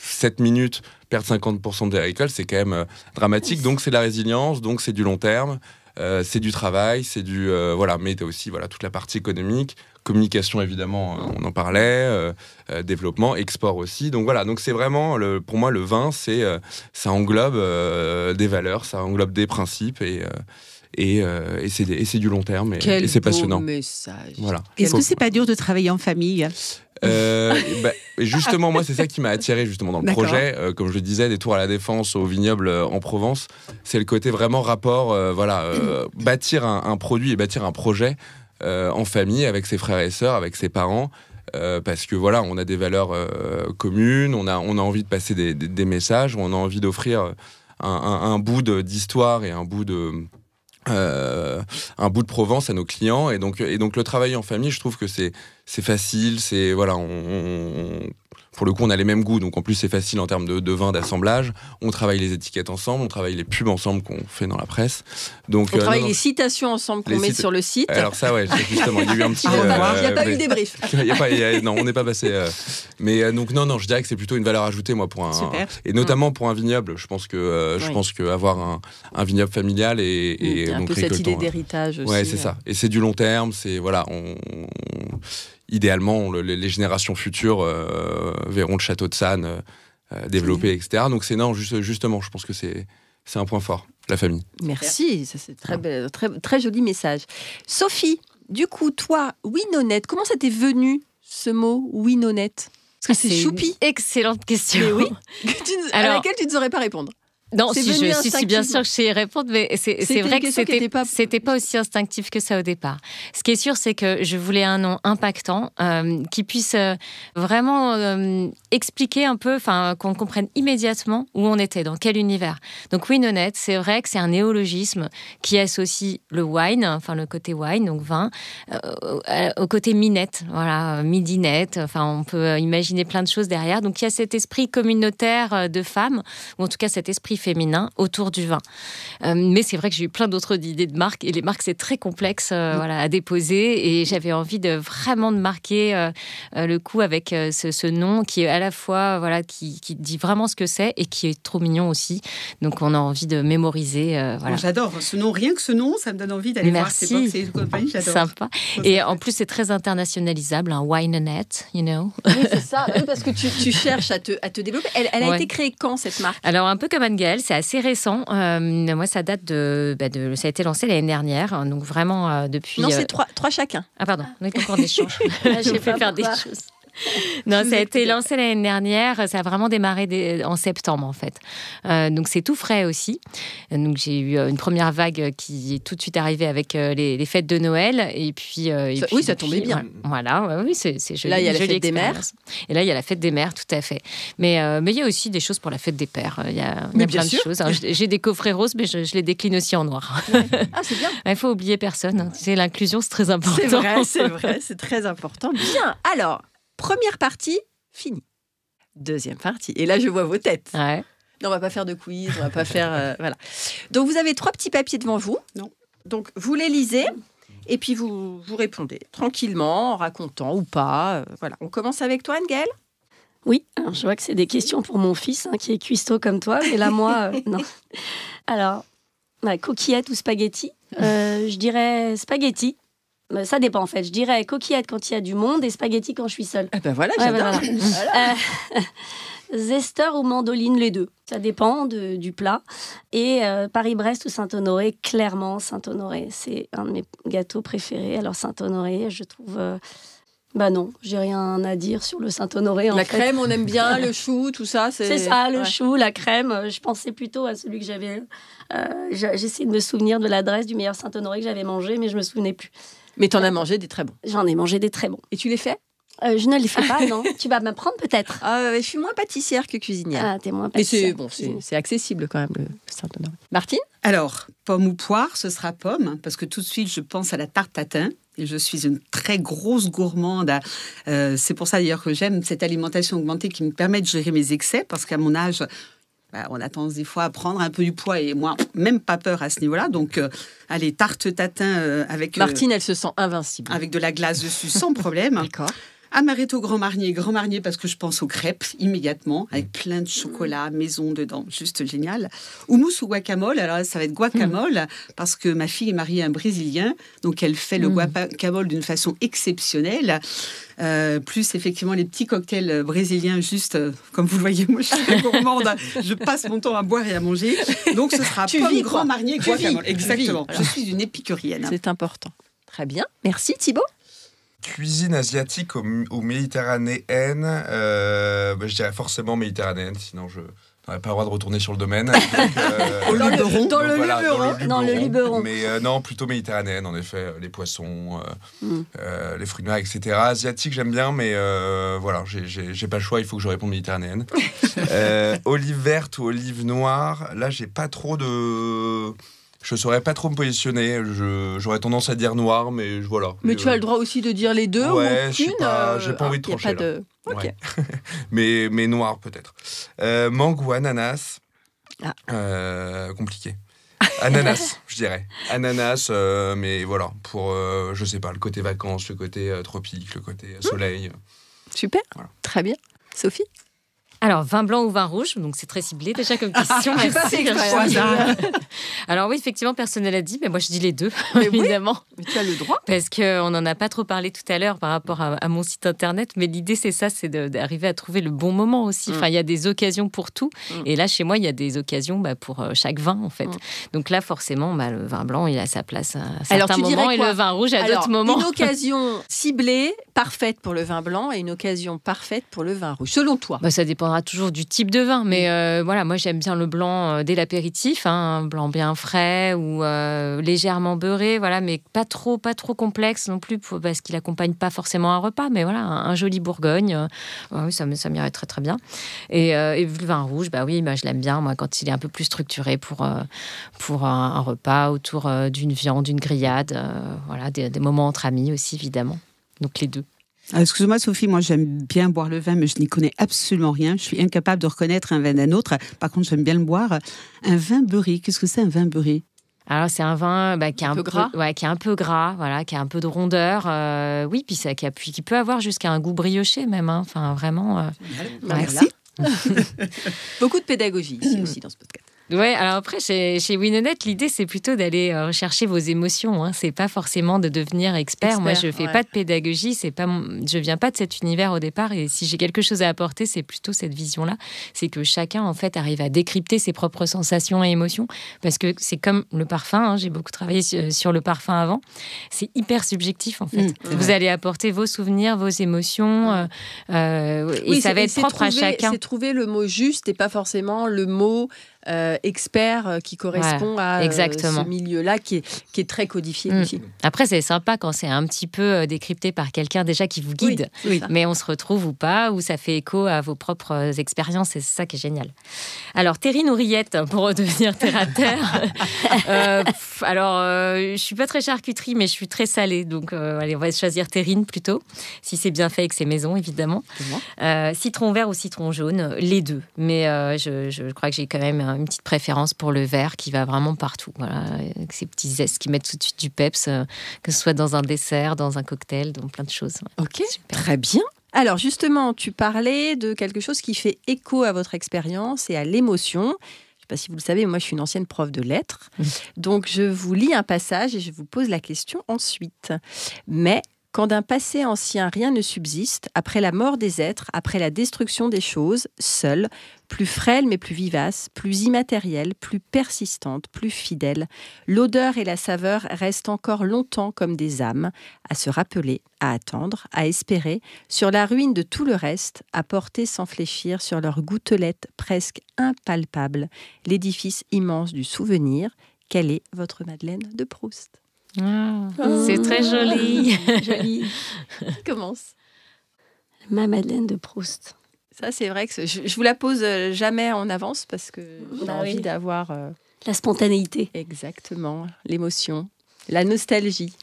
7 minutes perdent 50% des récoltes, c'est quand même dramatique. Donc c'est de la résilience, donc c'est du long terme. C'est du travail, c'est du mais t'as aussi toute la partie économique, communication évidemment, on en parlait, développement, export aussi. Donc voilà, donc c'est vraiment pour moi le vin, ça englobe des valeurs, ça englobe des principes et c'est du long terme et c'est passionnant. Message. Voilà. Est-ce que c'est pas dur de travailler en famille ? Justement, moi, c'est ça qui m'a attiré justement dans le projet. Comme je le disais, des tours à la Défense au vignoble en Provence, c'est le côté vraiment rapport, bâtir un produit et bâtir un projet en famille avec ses frères et sœurs, avec ses parents. Parce que on a des valeurs communes, on a envie de passer des messages, on a envie d'offrir un bout d'histoire et un bout de Provence à nos clients, et donc le travail en famille, je trouve que c'est facile, pour le coup, on a les mêmes goûts, donc en plus c'est facile en termes de vin, d'assemblage. On travaille les étiquettes ensemble, on travaille les pubs ensemble qu'on fait dans la presse. Donc, on travaille les citations ensemble qu'on met sur le site. Alors ça, ouais, justement, il y a eu un petit... il n'y a pas eu débrief. Non, on n'est pas passé... Mais donc non, je dirais que c'est plutôt une valeur ajoutée, moi, pour et notamment pour un vignoble. Je pense que avoir un vignoble familial et un donc peu cette idée d'héritage aussi. Ouais, c'est ça. Et c'est du long terme, c'est... Voilà, idéalement, les générations futures verront le château de Sannes développé, etc. Donc justement, je pense que c'est un point fort, la famille. Merci, ça c'est très joli message. Sophie, du coup, toi, winonnette, comment ça t'est venu ce mot winonnette? Parce que c'est choupi. Excellente question. Mais oui, à laquelle tu ne saurais pas répondre. Non, si bien sûr que je sais y répondre, mais c'est vrai que c'était pas aussi instinctif que ça au départ. Ce qui est sûr, c'est que je voulais un nom impactant qui puisse vraiment expliquer un peu, qu'on comprenne immédiatement où on était, dans quel univers. Donc winonnette, c'est vrai que c'est un néologisme qui associe le wine, le côté wine, donc vin, au côté minette, voilà, midinette. On peut imaginer plein de choses derrière. Donc il y a cet esprit communautaire de femmes, ou en tout cas cet esprit féminin autour du vin. Mais c'est vrai que j'ai eu plein d'autres idées de marques, et les marques, c'est très complexe à déposer, et j'avais envie de vraiment marquer le coup avec ce nom qui est à la fois qui dit vraiment ce que c'est et qui est trop mignon aussi. Donc on a envie de mémoriser. Bon, j'adore ce nom, rien que ce nom, ça me donne envie d'aller voir ces box et compagnie, j'adore. Sympa. Et en plus, c'est très internationalisable, un winonnette, Oui, c'est ça, parce que tu cherches à te développer. Elle a été créée quand, cette marque? Alors, un peu comme Anne-Gaëlle, c'est assez récent. Moi, ça date ça a été lancé l'année dernière, donc vraiment depuis... Non, c'est trois chacun. Ah pardon, on est encore d'échange. J'ai fait faire des choses. Non, ça a été lancé l'année dernière. Ça a vraiment démarré en septembre, en fait. Donc, c'est tout frais aussi. Donc, j'ai eu une première vague qui est tout de suite arrivée avec les fêtes de Noël. Et puis, ça tombait bien. Voilà, oui, c'est joli. Là, il y a la fête des mères. Et là, il y a la fête des mères, tout à fait. Mais il y a aussi des choses pour la fête des pères. Il y a plein de choses. J'ai des coffrets roses, mais je les décline aussi en noir. Ah, c'est bien. Il faut oublier personne. L'inclusion, c'est très important. C'est vrai, c'est très important. Bien, alors... Première partie, finie. Deuxième partie. Et là, je vois vos têtes. Ouais. Non, on va pas faire de quiz, on va pas faire... voilà. Donc, vous avez 3 petits papiers devant vous. Non. Donc, vous les lisez et puis vous répondez tranquillement, en racontant ou pas. Voilà. On commence avec toi, Anne-Gaëlle? Oui, alors, je vois que c'est des questions pour mon fils, qui est cuistot comme toi. Mais là, moi, non. Alors, coquillette ou spaghetti? Je dirais spaghetti. Ça dépend en fait. Je dirais coquillette quand il y a du monde et spaghetti quand je suis seule. Ah ben voilà, j'adore. Voilà. Zester ou mandoline, les deux. Ça dépend du plat. Et Paris-Brest ou Saint-Honoré, clairement Saint-Honoré. C'est un de mes gâteaux préférés. Alors Saint-Honoré, je trouve... non, j'ai rien à dire sur le Saint-Honoré. La crème, on aime bien, le chou, tout ça. C'est ça, le chou, la crème. Je pensais plutôt à celui que j'avais... J'essaie de me souvenir de l'adresse du meilleur Saint-Honoré que j'avais mangé, mais je ne me souvenais plus. Mais t'en as mangé des très bons. J'en ai mangé des très bons. Et tu les fais? Je ne les fais pas, non. Tu vas m'apprendre peut-être. Je suis moins pâtissière que cuisinière. Ah, t'es moins pâtissière. Mais c'est accessible quand même, le Saint-Honoré. Martine? Alors, pomme ou poire, ce sera pomme, parce que tout de suite, je pense à la tarte tatin. Et je suis une très grosse gourmande. C'est pour ça d'ailleurs que j'aime cette alimentation augmentée qui me permet de gérer mes excès, parce qu'à mon âge... on a tendance des fois à prendre un peu du poids et moi, même pas peur à ce niveau-là. Donc, allez, tarte tatin avec... Martine, elle se sent invincible. Avec de la glace dessus, sans problème. D'accord. Amaretto Grand Marnier parce que je pense aux crêpes immédiatement, avec plein de chocolat maison dedans, juste génial. Houmous ou guacamole, alors ça va être guacamole, parce que ma fille est mariée à un Brésilien, donc elle fait le guacamole d'une façon exceptionnelle. Plus effectivement les petits cocktails brésiliens, juste comme vous le voyez, moi je suis très gourmande, je passe mon temps à boire et à manger, donc ce sera Grand Marnier guacamole. Exactement, je suis une épicurienne. C'est important. Très bien, merci Thibaut. Cuisine asiatique ou méditerranéenne, je dirais forcément méditerranéenne, sinon je n'aurais pas le droit de retourner sur le domaine. Donc, dans le Luberon. Mais non, plutôt méditerranéenne, en effet, les poissons, les fruits de mer, etc. Asiatique, j'aime bien, mais voilà, j'ai pas le choix, il faut que je réponde méditerranéenne. Olive verte ou olive noire, là, j'ai pas trop de... Je saurais pas trop me positionner. J'aurais tendance à dire noir, mais voilà. Mais tu as le droit aussi de dire les deux ou aucune. J'ai pas envie de trancher. Ok. Ouais. mais noir peut-être. Mangue ou ananas. Compliqué. Ananas, je dirais. Ananas, mais voilà, pour, je sais pas, le côté vacances, le côté tropique, le côté soleil. Super, voilà. Très bien. Sophie ? Alors, vin blanc ou vin rouge, donc c'est très ciblé déjà comme question. J'ai pas fait exprès. Alors oui, effectivement, personne ne l'a dit, mais moi je dis les deux, mais évidemment. Oui, mais tu as le droit. Parce qu'on n'en a pas trop parlé tout à l'heure par rapport à mon site internet, mais l'idée c'est ça, c'est d'arriver à trouver le bon moment aussi. Enfin, il y a des occasions pour tout, et là chez moi, il y a des occasions pour chaque vin en fait. Donc là, forcément, le vin blanc, il a sa place à certains moments, et le vin rouge à d'autres moments. Une occasion ciblée, parfaite pour le vin blanc, et une occasion parfaite pour le vin rouge, selon toi. Ça dépendra toujours du type de vin, mais voilà, moi j'aime bien le blanc dès l'apéritif, un blanc bien frais ou légèrement beurré, voilà, mais pas trop complexe non plus parce qu'il accompagne pas forcément un repas, mais voilà, un joli Bourgogne, oui, ça m'irait très très bien. Et le vin rouge, je l'aime bien moi quand il est un peu plus structuré pour un repas autour d'une viande, d'une grillade, voilà, des moments entre amis aussi évidemment. Donc les deux. Excuse-moi Sophie, moi j'aime bien boire le vin, mais je n'y connais absolument rien. Je suis incapable de reconnaître un vin d'un autre. Par contre, j'aime bien le boire. Un vin beurré, qu'est-ce que c'est un vin beurré ? Alors c'est un vin qui est un peu gras, qui est un peu gras, voilà, qui a un peu de rondeur, oui, puis qui peut avoir jusqu'à un goût brioché même, hein. Enfin vraiment. Merci. Beaucoup de pédagogie ici aussi dans ce podcast. Ouais, alors après, chez Winonnette, l'idée, c'est plutôt d'aller rechercher vos émotions. Hein. C'est pas forcément de devenir expert. Moi, je fais pas de pédagogie. Je viens pas de cet univers au départ. Et si j'ai quelque chose à apporter, c'est plutôt cette vision-là. C'est que chacun, en fait, arrive à décrypter ses propres sensations et émotions. Parce que c'est comme le parfum. Hein. J'ai beaucoup travaillé sur le parfum avant. C'est hyper subjectif, en fait. Vous allez apporter vos souvenirs, vos émotions. Et ça va être propre à chacun. C'est trouver le mot juste et pas forcément le mot... expert qui correspond à ce milieu-là qui est très codifié aussi. Après, c'est sympa quand c'est un petit peu décrypté par quelqu'un déjà qui vous guide, mais on se retrouve ou pas, ou ça fait écho à vos propres expériences, et c'est ça qui est génial. Alors, terrine ou rillette, pour redevenir terre à terre. Je suis pas très charcuterie, mais je suis très salée, donc allez, on va choisir terrine plutôt, si c'est bien fait et que c'est maison, évidemment. Citron vert ou citron jaune, les deux, mais je crois que j'ai quand même une petite préférence pour le vert qui va vraiment partout. Voilà, avec ces petits zestes qui mettent tout de suite du peps, que ce soit dans un dessert, dans un cocktail, dans plein de choses. Ouais. Ok, super. Très bien. Alors justement, tu parlais de quelque chose qui fait écho à votre expérience et à l'émotion. Je ne sais pas si vous le savez, moi je suis une ancienne prof de lettres. Donc je vous lis un passage et je vous pose la question ensuite. Mais quand d'un passé ancien rien ne subsiste, après la mort des êtres, après la destruction des choses, seule, plus frêle mais plus vivace, plus immatérielle, plus persistante, plus fidèle, l'odeur et la saveur restent encore longtemps comme des âmes, à se rappeler, à attendre, à espérer, sur la ruine de tout le reste, à porter sans fléchir sur leur gouttelette presque impalpable, l'édifice immense du souvenir. Quelle est votre Madeleine de Proust ? C'est très joli. Joli. Qui commence ? Ma Madeleine de Proust. Ça, c'est vrai que je vous la pose jamais en avance parce que j'ai envie d'avoir... La spontanéité. Exactement. L'émotion. La nostalgie.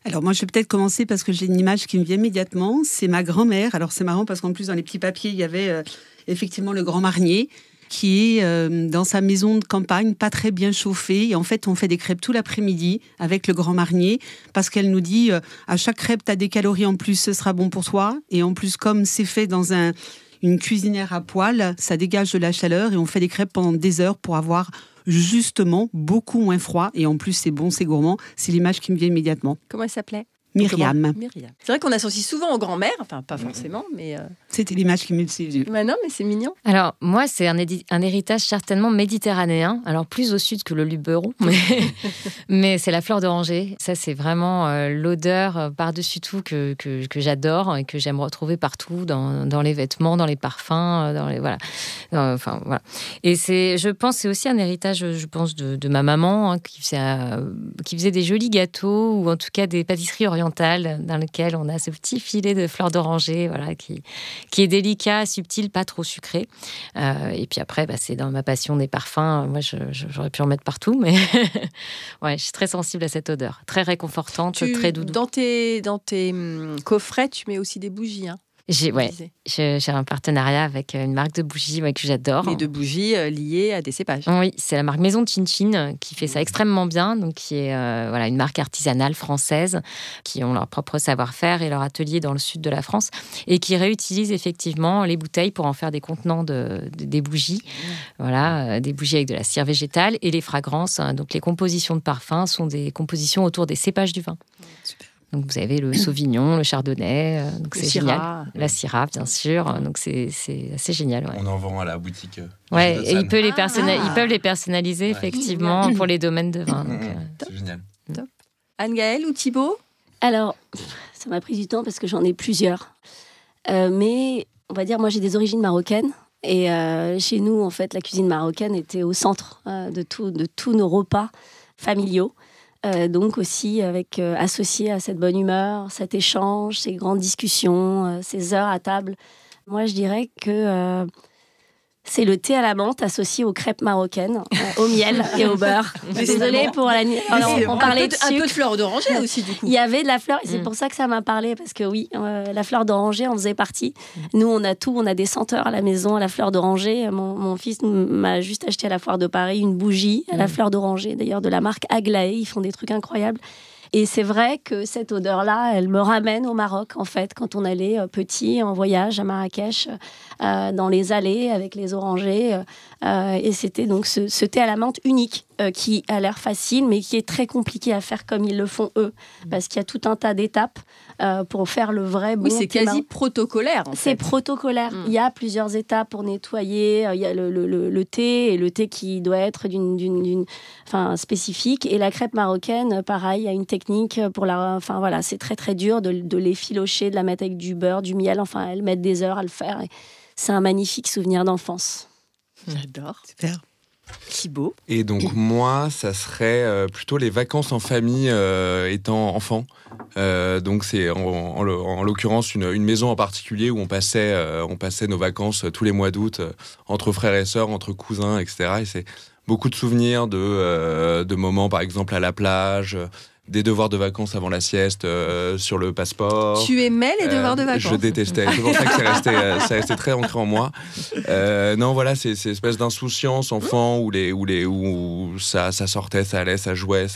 Alors moi, je vais peut-être commencer parce que j'ai une image qui me vient immédiatement. C'est ma grand-mère. Alors c'est marrant parce qu'en plus, dans les petits papiers, il y avait effectivement le Grand Marnier, qui est dans sa maison de campagne, pas très bien chauffée. Et en fait, on fait des crêpes tout l'après-midi avec le Grand Marnier, parce qu'elle nous dit, à chaque crêpe, tu as des calories en plus, ce sera bon pour toi. Et en plus, comme c'est fait dans une cuisinière à poêle, ça dégage de la chaleur et on fait des crêpes pendant des heures pour avoir justement beaucoup moins froid. Et en plus, c'est bon, c'est gourmand. C'est l'image qui me vient immédiatement. Comment elle s'appelait ? Myriam. C'est vrai qu'on associe souvent aux grands-mères, enfin pas forcément, mais... C'était l'image qui me vient aux yeux. Non, mais c'est mignon. Alors, moi, c'est un héritage certainement méditerranéen, alors plus au sud que le Luberon, mais c'est la fleur d'oranger. Ça, c'est vraiment l'odeur par-dessus tout que j'adore et que j'aime retrouver partout, dans les vêtements, dans les parfums, voilà. Et je pense, c'est aussi un héritage, je pense, de ma maman, hein, qui faisait des jolis gâteaux, ou en tout cas des pâtisseries orientales, dans lesquelles on a ce petit filet de fleurs d'oranger, voilà, qui est délicat, subtil, pas trop sucré. Et puis après, c'est dans ma passion des parfums. Moi, j'aurais pu en mettre partout, mais ouais, je suis très sensible à cette odeur. Très réconfortante, très douce. Dans tes coffrets, tu mets aussi des bougies, hein. J'ai un partenariat avec une marque de bougies que j'adore. Mais de bougies liées à des cépages. Oui, c'est la marque Maison Chin Chin qui fait ça extrêmement bien, donc qui est une marque artisanale française qui ont leur propre savoir-faire et leur atelier dans le sud de la France et qui réutilisent effectivement les bouteilles pour en faire des contenants des bougies. Voilà, des bougies avec de la cire végétale et les fragrances. Donc les compositions de parfums sont des compositions autour des cépages du vin. Super. Donc vous avez le Sauvignon, le Chardonnay, donc c'est Syrah. génial. La Syrah, bien sûr. Donc c'est assez génial. Ouais. On en vend à la boutique. Ouais, et ils peuvent les personnaliser effectivement pour les domaines de vin. Donc, c'est génial. Top. Anne-Gaëlle ou Thibaut? Alors, ça m'a pris du temps parce que j'en ai plusieurs. Mais on va dire, moi j'ai des origines marocaines. Et chez nous, en fait, la cuisine marocaine était au centre de tous nos repas familiaux. Donc aussi associé à cette bonne humeur, cet échange, ces grandes discussions, ces heures à table. Moi, je dirais que c'est le thé à la menthe associé aux crêpes marocaines, au miel et au beurre. Désolée pour la... on parlait de sucre. Un peu de fleur d'oranger aussi, du coup. Il y avait de la fleur, et c'est pour ça que ça m'a parlé, parce que oui, la fleur d'oranger en faisait partie. Nous, on a tout, on a des senteurs à la maison, à la fleur d'oranger. Mon fils m'a juste acheté à la foire de Paris une bougie à la fleur d'oranger, d'ailleurs de la marque Aglaé, ils font des trucs incroyables. Et c'est vrai que cette odeur-là, elle me ramène au Maroc, en fait, quand on allait petit en voyage à Marrakech, dans les allées avec les orangers. Et c'était donc ce thé à la menthe unique, qui a l'air facile, mais qui est très compliqué à faire comme ils le font eux. Parce qu'il y a tout un tas d'étapes pour faire le vrai bon. Oui, c'est quasi protocolaire, en fait. C'est protocolaire. Il y a plusieurs étapes pour nettoyer. Il y a le thé, et le thé qui doit être spécifique. Et la crêpe marocaine, pareil, il y a une technique pour la... Enfin, voilà, c'est très, très dur de l'effilocher, de la mettre avec du beurre, du miel. Enfin, elles mettent des heures à le faire. Et c'est un magnifique souvenir d'enfance. J'adore. Super. Thibaut. Et donc moi, ça serait plutôt les vacances en famille étant enfant. Donc c'est en l'occurrence une maison en particulier où on passait nos vacances tous les mois d'août entre frères et sœurs, entre cousins, etc. Et c'est beaucoup de souvenirs de moments, par exemple à la plage, des devoirs de vacances avant la sieste sur le passeport. Tu aimais les devoirs de vacances? Je détestais. C'est pour ça que ça restait très ancré en moi. Non, voilà, c'est cette espèce d'insouciance enfant où ça sortait, ça allait, ça jouait,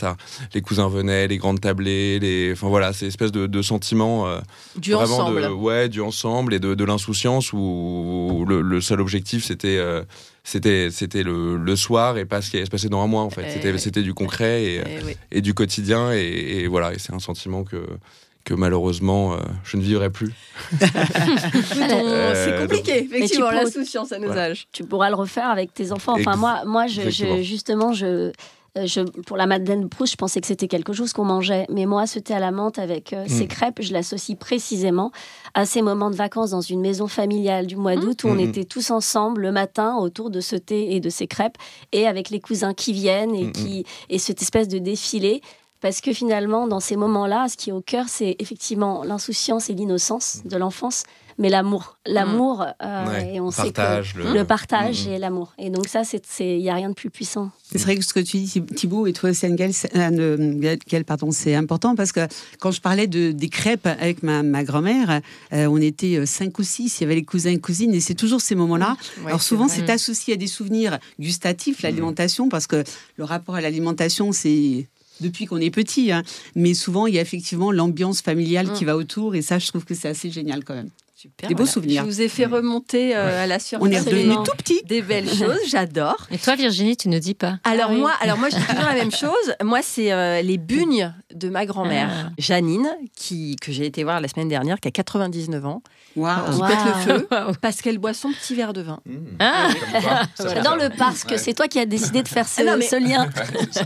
les cousins venaient, les grandes tablées, enfin voilà, c'est une espèce de sentiment du ensemble. Du ensemble et de l'insouciance où le seul objectif c'était le soir et pas ce qui allait se passer dans un mois en fait. C'était du concret et du quotidien et voilà, et c'est un sentiment que malheureusement je ne vivrai plus. C'est compliqué, effectivement, l'insouciance à nos âges. Tu pourras le refaire avec tes enfants. Enfin, moi pour la Madeleine de Proust, je pensais que c'était quelque chose qu'on mangeait. Mais moi, ce thé à la menthe avec ces crêpes, je l'associe précisément à ces moments de vacances dans une maison familiale du mois d'août où on était tous ensemble le matin autour de ce thé et de ces crêpes et avec les cousins qui viennent et cette espèce de défilé. Parce que finalement, dans ces moments-là, ce qui est au cœur, c'est effectivement l'insouciance et l'innocence de l'enfance, mais l'amour. L'amour, et on sait que le partage et l'amour. Et donc ça, il n'y a rien de plus puissant. C'est vrai que ce que tu dis, Thibaut, et toi aussi, Anne-Gaëlle, c'est important, parce que quand je parlais des crêpes avec ma grand-mère, on était 5 ou 6, il y avait les cousins et cousines, et c'est toujours ces moments-là. Alors souvent, c'est associé à des souvenirs gustatifs, l'alimentation, parce que le rapport à l'alimentation, c'est... depuis qu'on est petit, mais souvent il y a effectivement l'ambiance familiale qui va autour, et ça je trouve que c'est assez génial quand même. Super, des beaux souvenirs. Je vous ai fait remonter à la surface. On est redevenus tout petits. Des belles choses, j'adore. Et toi Virginie, tu ne dis pas? Alors moi je dis toujours la même chose. Moi c'est les bugnes de ma grand-mère Janine, que j'ai été voir la semaine dernière, qui a 99 ans. Qui pète le feu parce qu'elle boit son petit verre de vin. J'adore parce que c'est toi qui as décidé de faire ce lien.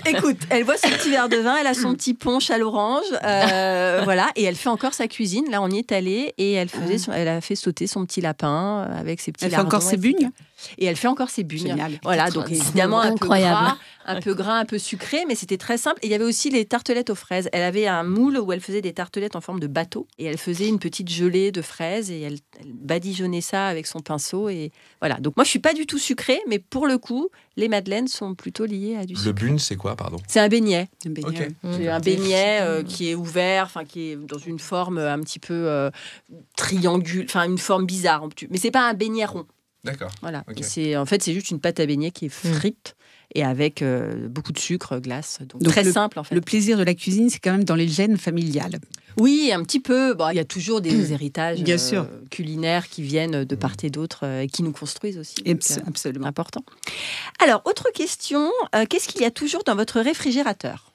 Écoute, elle boit son petit verre de vin, elle a son petit punch à l'orange, voilà, et elle fait encore sa cuisine. Là, on y est allé et elle a fait sauter son petit lapin avec ses petits lardons. Elle fait encore ses bugnes. Et elle fait encore ses bugnes. Génial. Voilà, donc évidemment un un peu gras, un peu sucré, mais c'était très simple. Et il y avait aussi les tartelettes aux fraises. Elle avait un moule où elle faisait des tartelettes en forme de bateau. Et elle faisait une petite gelée de fraises et elle badigeonnait ça avec son pinceau. Et voilà. Donc moi, je suis pas du tout sucrée, mais pour le coup, les madeleines sont plutôt liées à du sucre. Le bune, c'est quoi, pardon? C'est un beignet. Ok. C'est un beignet qui est ouvert, enfin qui est dans une forme un petit peu triangulaire, enfin une forme bizarre. Mais c'est pas un beignet rond. D'accord. Voilà. Ok. C'est juste une pâte à beignet qui est frite et avec beaucoup de sucre, glace. Donc très simple en fait. Le plaisir de la cuisine, c'est quand même dans les gènes familiales. Oui, un petit peu. Bon, il y a toujours des héritages Bien sûr. culinaires qui viennent de part et d'autre et qui nous construisent aussi. Absolument. Important. Alors, autre question. Qu'est-ce qu'il y a toujours dans votre réfrigérateur?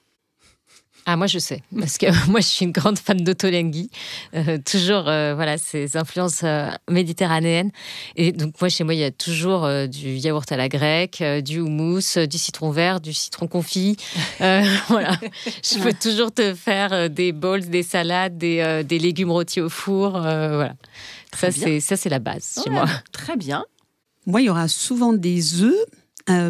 Ah, moi, je sais. Parce que moi, je suis une grande fan d'Ottolenghi. Toujours, voilà, ces influences méditerranéennes. Et donc, moi, chez moi, il y a toujours du yaourt à la grecque, du houmous, du citron vert, du citron confit. Voilà. Je peux toujours te faire des bowls, des salades, des légumes rôtis au four. Voilà. Ça, c'est la base chez moi. Très bien. Moi, il y aura souvent des œufs.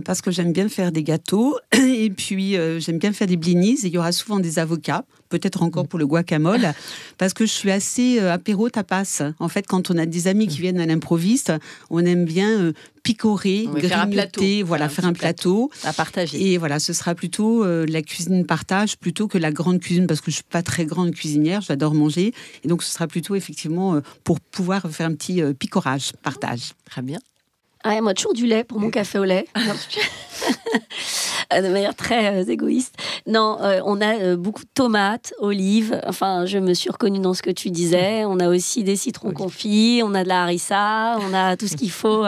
Parce que j'aime bien faire des gâteaux et puis j'aime bien faire des blinis et il y aura souvent des avocats, peut-être encore pour le guacamole, parce que je suis assez apéro tapas. En fait, quand on a des amis qui viennent à l'improviste, on aime bien picorer, grignoter, faire un plateau à partager. Et voilà, ce sera plutôt la cuisine partage plutôt que la grande cuisine, parce que je suis pas très grande cuisinière, j'adore manger, et donc ce sera plutôt effectivement pour pouvoir faire un petit picorage, partage. Très bien. Ouais, moi, toujours du lait pour mon café au lait. De manière très égoïste. Non, on a beaucoup de tomates, olives. Enfin, je me suis reconnue dans ce que tu disais. On a aussi des citrons confits, on a de la harissa, on a tout ce qu'il faut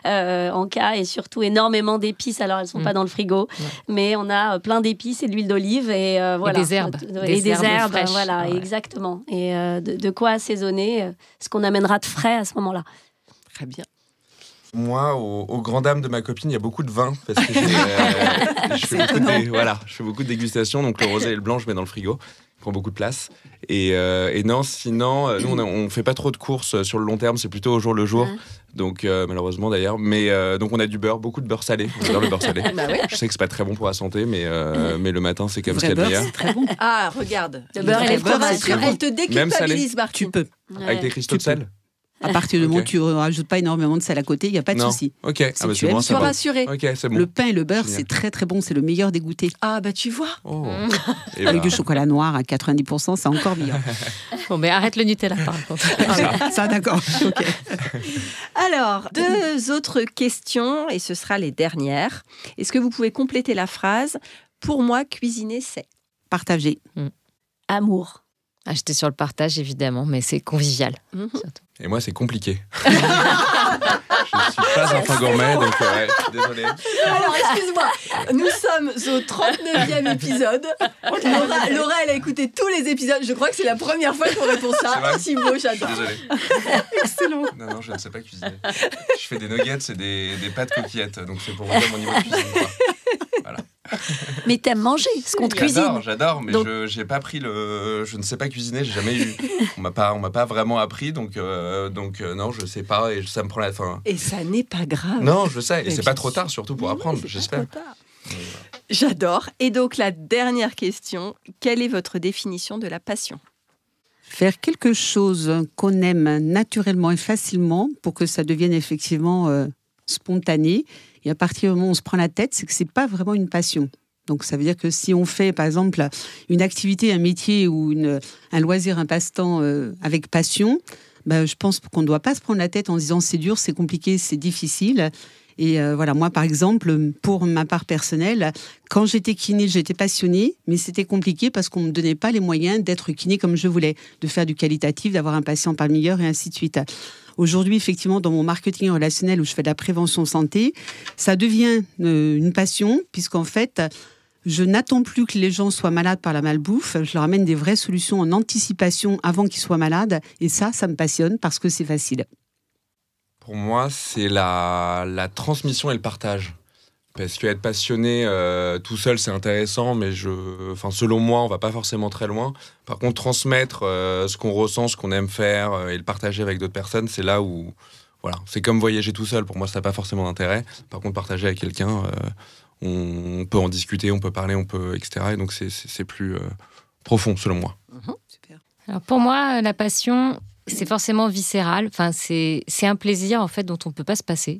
en cas et surtout énormément d'épices. Alors, elles ne sont pas dans le frigo, mais on a plein d'épices et de l'huile d'olive. Et, voilà. Et des herbes. Des herbes fraîches. Voilà, exactement. Et de quoi assaisonner ce qu'on amènera de frais à ce moment-là. Très bien. Moi, aux grandes dames de ma copine, il y a beaucoup de vin parce que je fais beaucoup de dégustations. Donc le rosé et le blanc, je mets dans le frigo. Il prend beaucoup de place. Et non, sinon, nous, on fait pas trop de courses sur le long terme. C'est plutôt au jour le jour. Donc malheureusement d'ailleurs. Mais donc on a du beurre, beaucoup de beurre salé. On adore le beurre salé. Je sais que c'est pas très bon pour la santé, mais le matin, c'est comme ce qu'il y a de meilleur. C'est très bon. Ah, regarde. Le beurre et les fromages. Elle te déculpabilise, Martine. Tu peux. Avec des cristaux de sel. À partir du moment où tu ne rajoutes pas énormément de sel à côté, il n'y a pas de souci. Ok, Si tu aimes, sois rassuré. Ok, c'est bon. Le pain et le beurre, Génial. c'est très très bon, c'est le meilleur des goûters. Ah, bah tu vois. Oh. Et Avec voilà. du chocolat noir à 90%, c'est encore meilleur. Bon, mais arrête le Nutella, par contre. Ça, d'accord. Ok. Alors, 2 autres questions, et ce sera les dernières. Est-ce que vous pouvez compléter la phrase? Pour moi, cuisiner, c'est... Partager. Amour. Ah, j'étais sur le partage, évidemment, mais c'est convivial. Surtout. Et moi, c'est compliqué. Je suis pas un fin gourmet, donc je suis désolé. Alors, excuse-moi, nous sommes au 39e épisode. Laura, elle a écouté tous les épisodes. Je crois que c'est la première fois qu'on répond C'est ça. vrai Si beau, j'adore. Désolé. Excellent. Non, je ne sais pas cuisiner. Je fais des nuggets et des pâtes coquillettes, donc c'est pour vous dire mon niveau de cuisine. Quoi. Voilà. Mais t'aimes manger, ce qu'on te cuisine. J'adore, mais Donc- je ne sais pas cuisiner, j'ai jamais eu. On m'a pas vraiment appris, donc non, je sais pas et ça me prend la fin. Et ça n'est pas grave. Non, je sais, et Mais c'est pas trop tard surtout pour Mais apprendre, oui, c'est pas j'espère. trop tard. J'adore. Et donc, la dernière question, quelle est votre définition de la passion? Faire quelque chose qu'on aime naturellement et facilement pour que ça devienne effectivement spontané. Et à partir du moment où on se prend la tête, c'est que c'est pas vraiment une passion. Donc ça veut dire que si on fait par exemple une activité, un métier ou un loisir, un passe-temps avec passion, je pense qu'on ne doit pas se prendre la tête en se disant c'est dur, c'est compliqué, c'est difficile. Et voilà, moi par exemple, pour ma part personnelle, quand j'étais kiné, j'étais passionnée, mais c'était compliqué parce qu'on ne me donnait pas les moyens d'être kiné comme je voulais, de faire du qualitatif, d'avoir un patient par meilleur et ainsi de suite. Aujourd'hui, effectivement, dans mon marketing relationnel où je fais de la prévention santé, ça devient une passion puisqu'en fait, je n'attends plus que les gens soient malades par la malbouffe. Je leur amène des vraies solutions en anticipation avant qu'ils soient malades. Et ça me passionne parce que c'est facile. Pour moi, c'est la transmission et le partage. Parce qu'être passionné tout seul, c'est intéressant, mais selon moi, on va pas forcément très loin. Par contre, transmettre ce qu'on ressent, ce qu'on aime faire et le partager avec d'autres personnes, c'est là où... Voilà, c'est comme voyager tout seul. Pour moi, ça n'a pas forcément d'intérêt. Par contre, partager avec quelqu'un, on peut en discuter, on peut parler, etc. Et donc c'est plus profond selon moi. Super. Alors pour moi, la passion, c'est forcément viscéral. Enfin, c'est un plaisir en fait dont on ne peut pas se passer,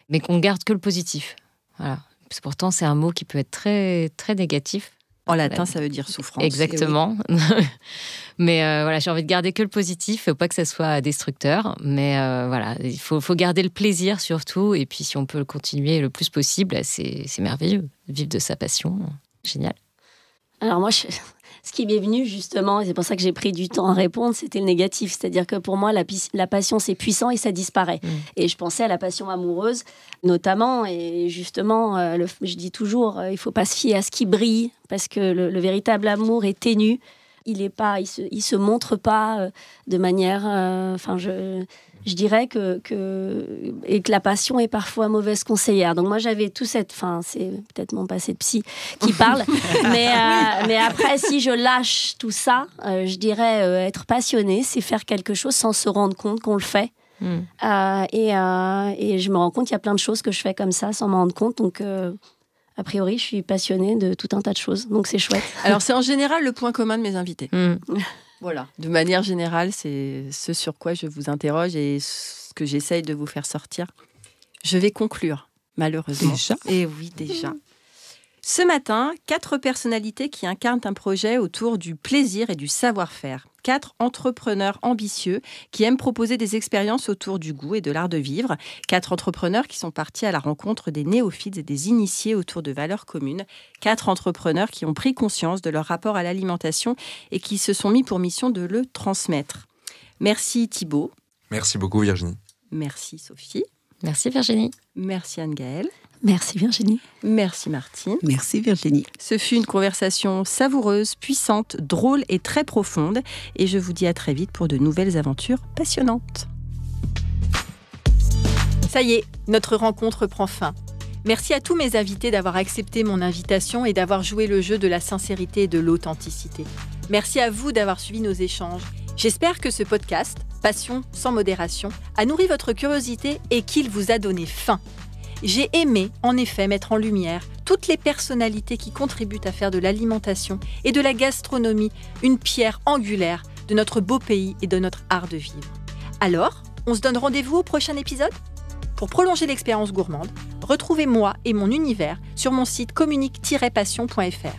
mais qu'on garde que le positif. Voilà. Pourtant, c'est un mot qui peut être très, très négatif. En latin, ça veut dire souffrance. Exactement. Oui. Mais voilà, j'ai envie de garder que le positif. Il ne faut pas que ça soit destructeur. Mais voilà, il faut garder le plaisir surtout. Et puis, si on peut le continuer le plus possible, c'est merveilleux. Vivre de sa passion, génial. Alors moi, ce qui m'est venu justement, et c'est pour ça que j'ai pris du temps à répondre, c'était le négatif. C'est-à-dire que pour moi, la passion, c'est puissant et ça disparaît. Et je pensais à la passion amoureuse, notamment. Et justement, je dis toujours, il ne faut pas se fier à ce qui brille, parce que le véritable amour est ténu. Il se montre pas de manière... Je dirais que la passion est parfois mauvaise conseillère. Donc moi, j'avais tout cette... Enfin, c'est peut-être mon passé de psy qui parle. mais après, si je lâche tout ça, je dirais être passionné, c'est faire quelque chose sans se rendre compte qu'on le fait. Et je me rends compte qu'il y a plein de choses que je fais comme ça, sans m'en rendre compte. Donc... a priori, je suis passionnée de tout un tas de choses, donc c'est chouette. Alors, c'est en général le point commun de mes invités. Voilà. De manière générale, c'est ce sur quoi je vous interroge et ce que j'essaye de vous faire sortir. Je vais conclure, malheureusement. Déjà ? Et oui, déjà. Ce matin, 4 personnalités qui incarnent un projet autour du plaisir et du savoir-faire. 4 entrepreneurs ambitieux qui aiment proposer des expériences autour du goût et de l'art de vivre. 4 entrepreneurs qui sont partis à la rencontre des néophytes et des initiés autour de valeurs communes. 4 entrepreneurs qui ont pris conscience de leur rapport à l'alimentation et qui se sont mis pour mission de le transmettre. Merci Thibaut. Merci beaucoup Virginie. Merci Sophie. Merci Virginie. Merci Anne-Gaëlle. Merci Virginie. Merci Martine. Merci Virginie. Ce fut une conversation savoureuse, puissante, drôle et très profonde. Et je vous dis à très vite pour de nouvelles aventures passionnantes. Ça y est, notre rencontre prend fin. Merci à tous mes invités d'avoir accepté mon invitation et d'avoir joué le jeu de la sincérité et de l'authenticité. Merci à vous d'avoir suivi nos échanges. J'espère que ce podcast, Passion sans modération, a nourri votre curiosité et qu'il vous a donné faim. J'ai aimé, en effet, mettre en lumière toutes les personnalités qui contribuent à faire de l'alimentation et de la gastronomie une pierre angulaire de notre beau pays et de notre art de vivre. Alors, on se donne rendez-vous au prochain épisode ? Pour prolonger l'expérience gourmande, retrouvez moi et mon univers sur mon site communique-passion.fr.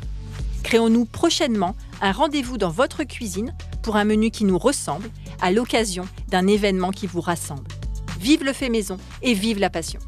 Créons-nous prochainement un rendez-vous dans votre cuisine pour un menu qui nous ressemble à l'occasion d'un événement qui vous rassemble. Vive le fait maison et vive la passion!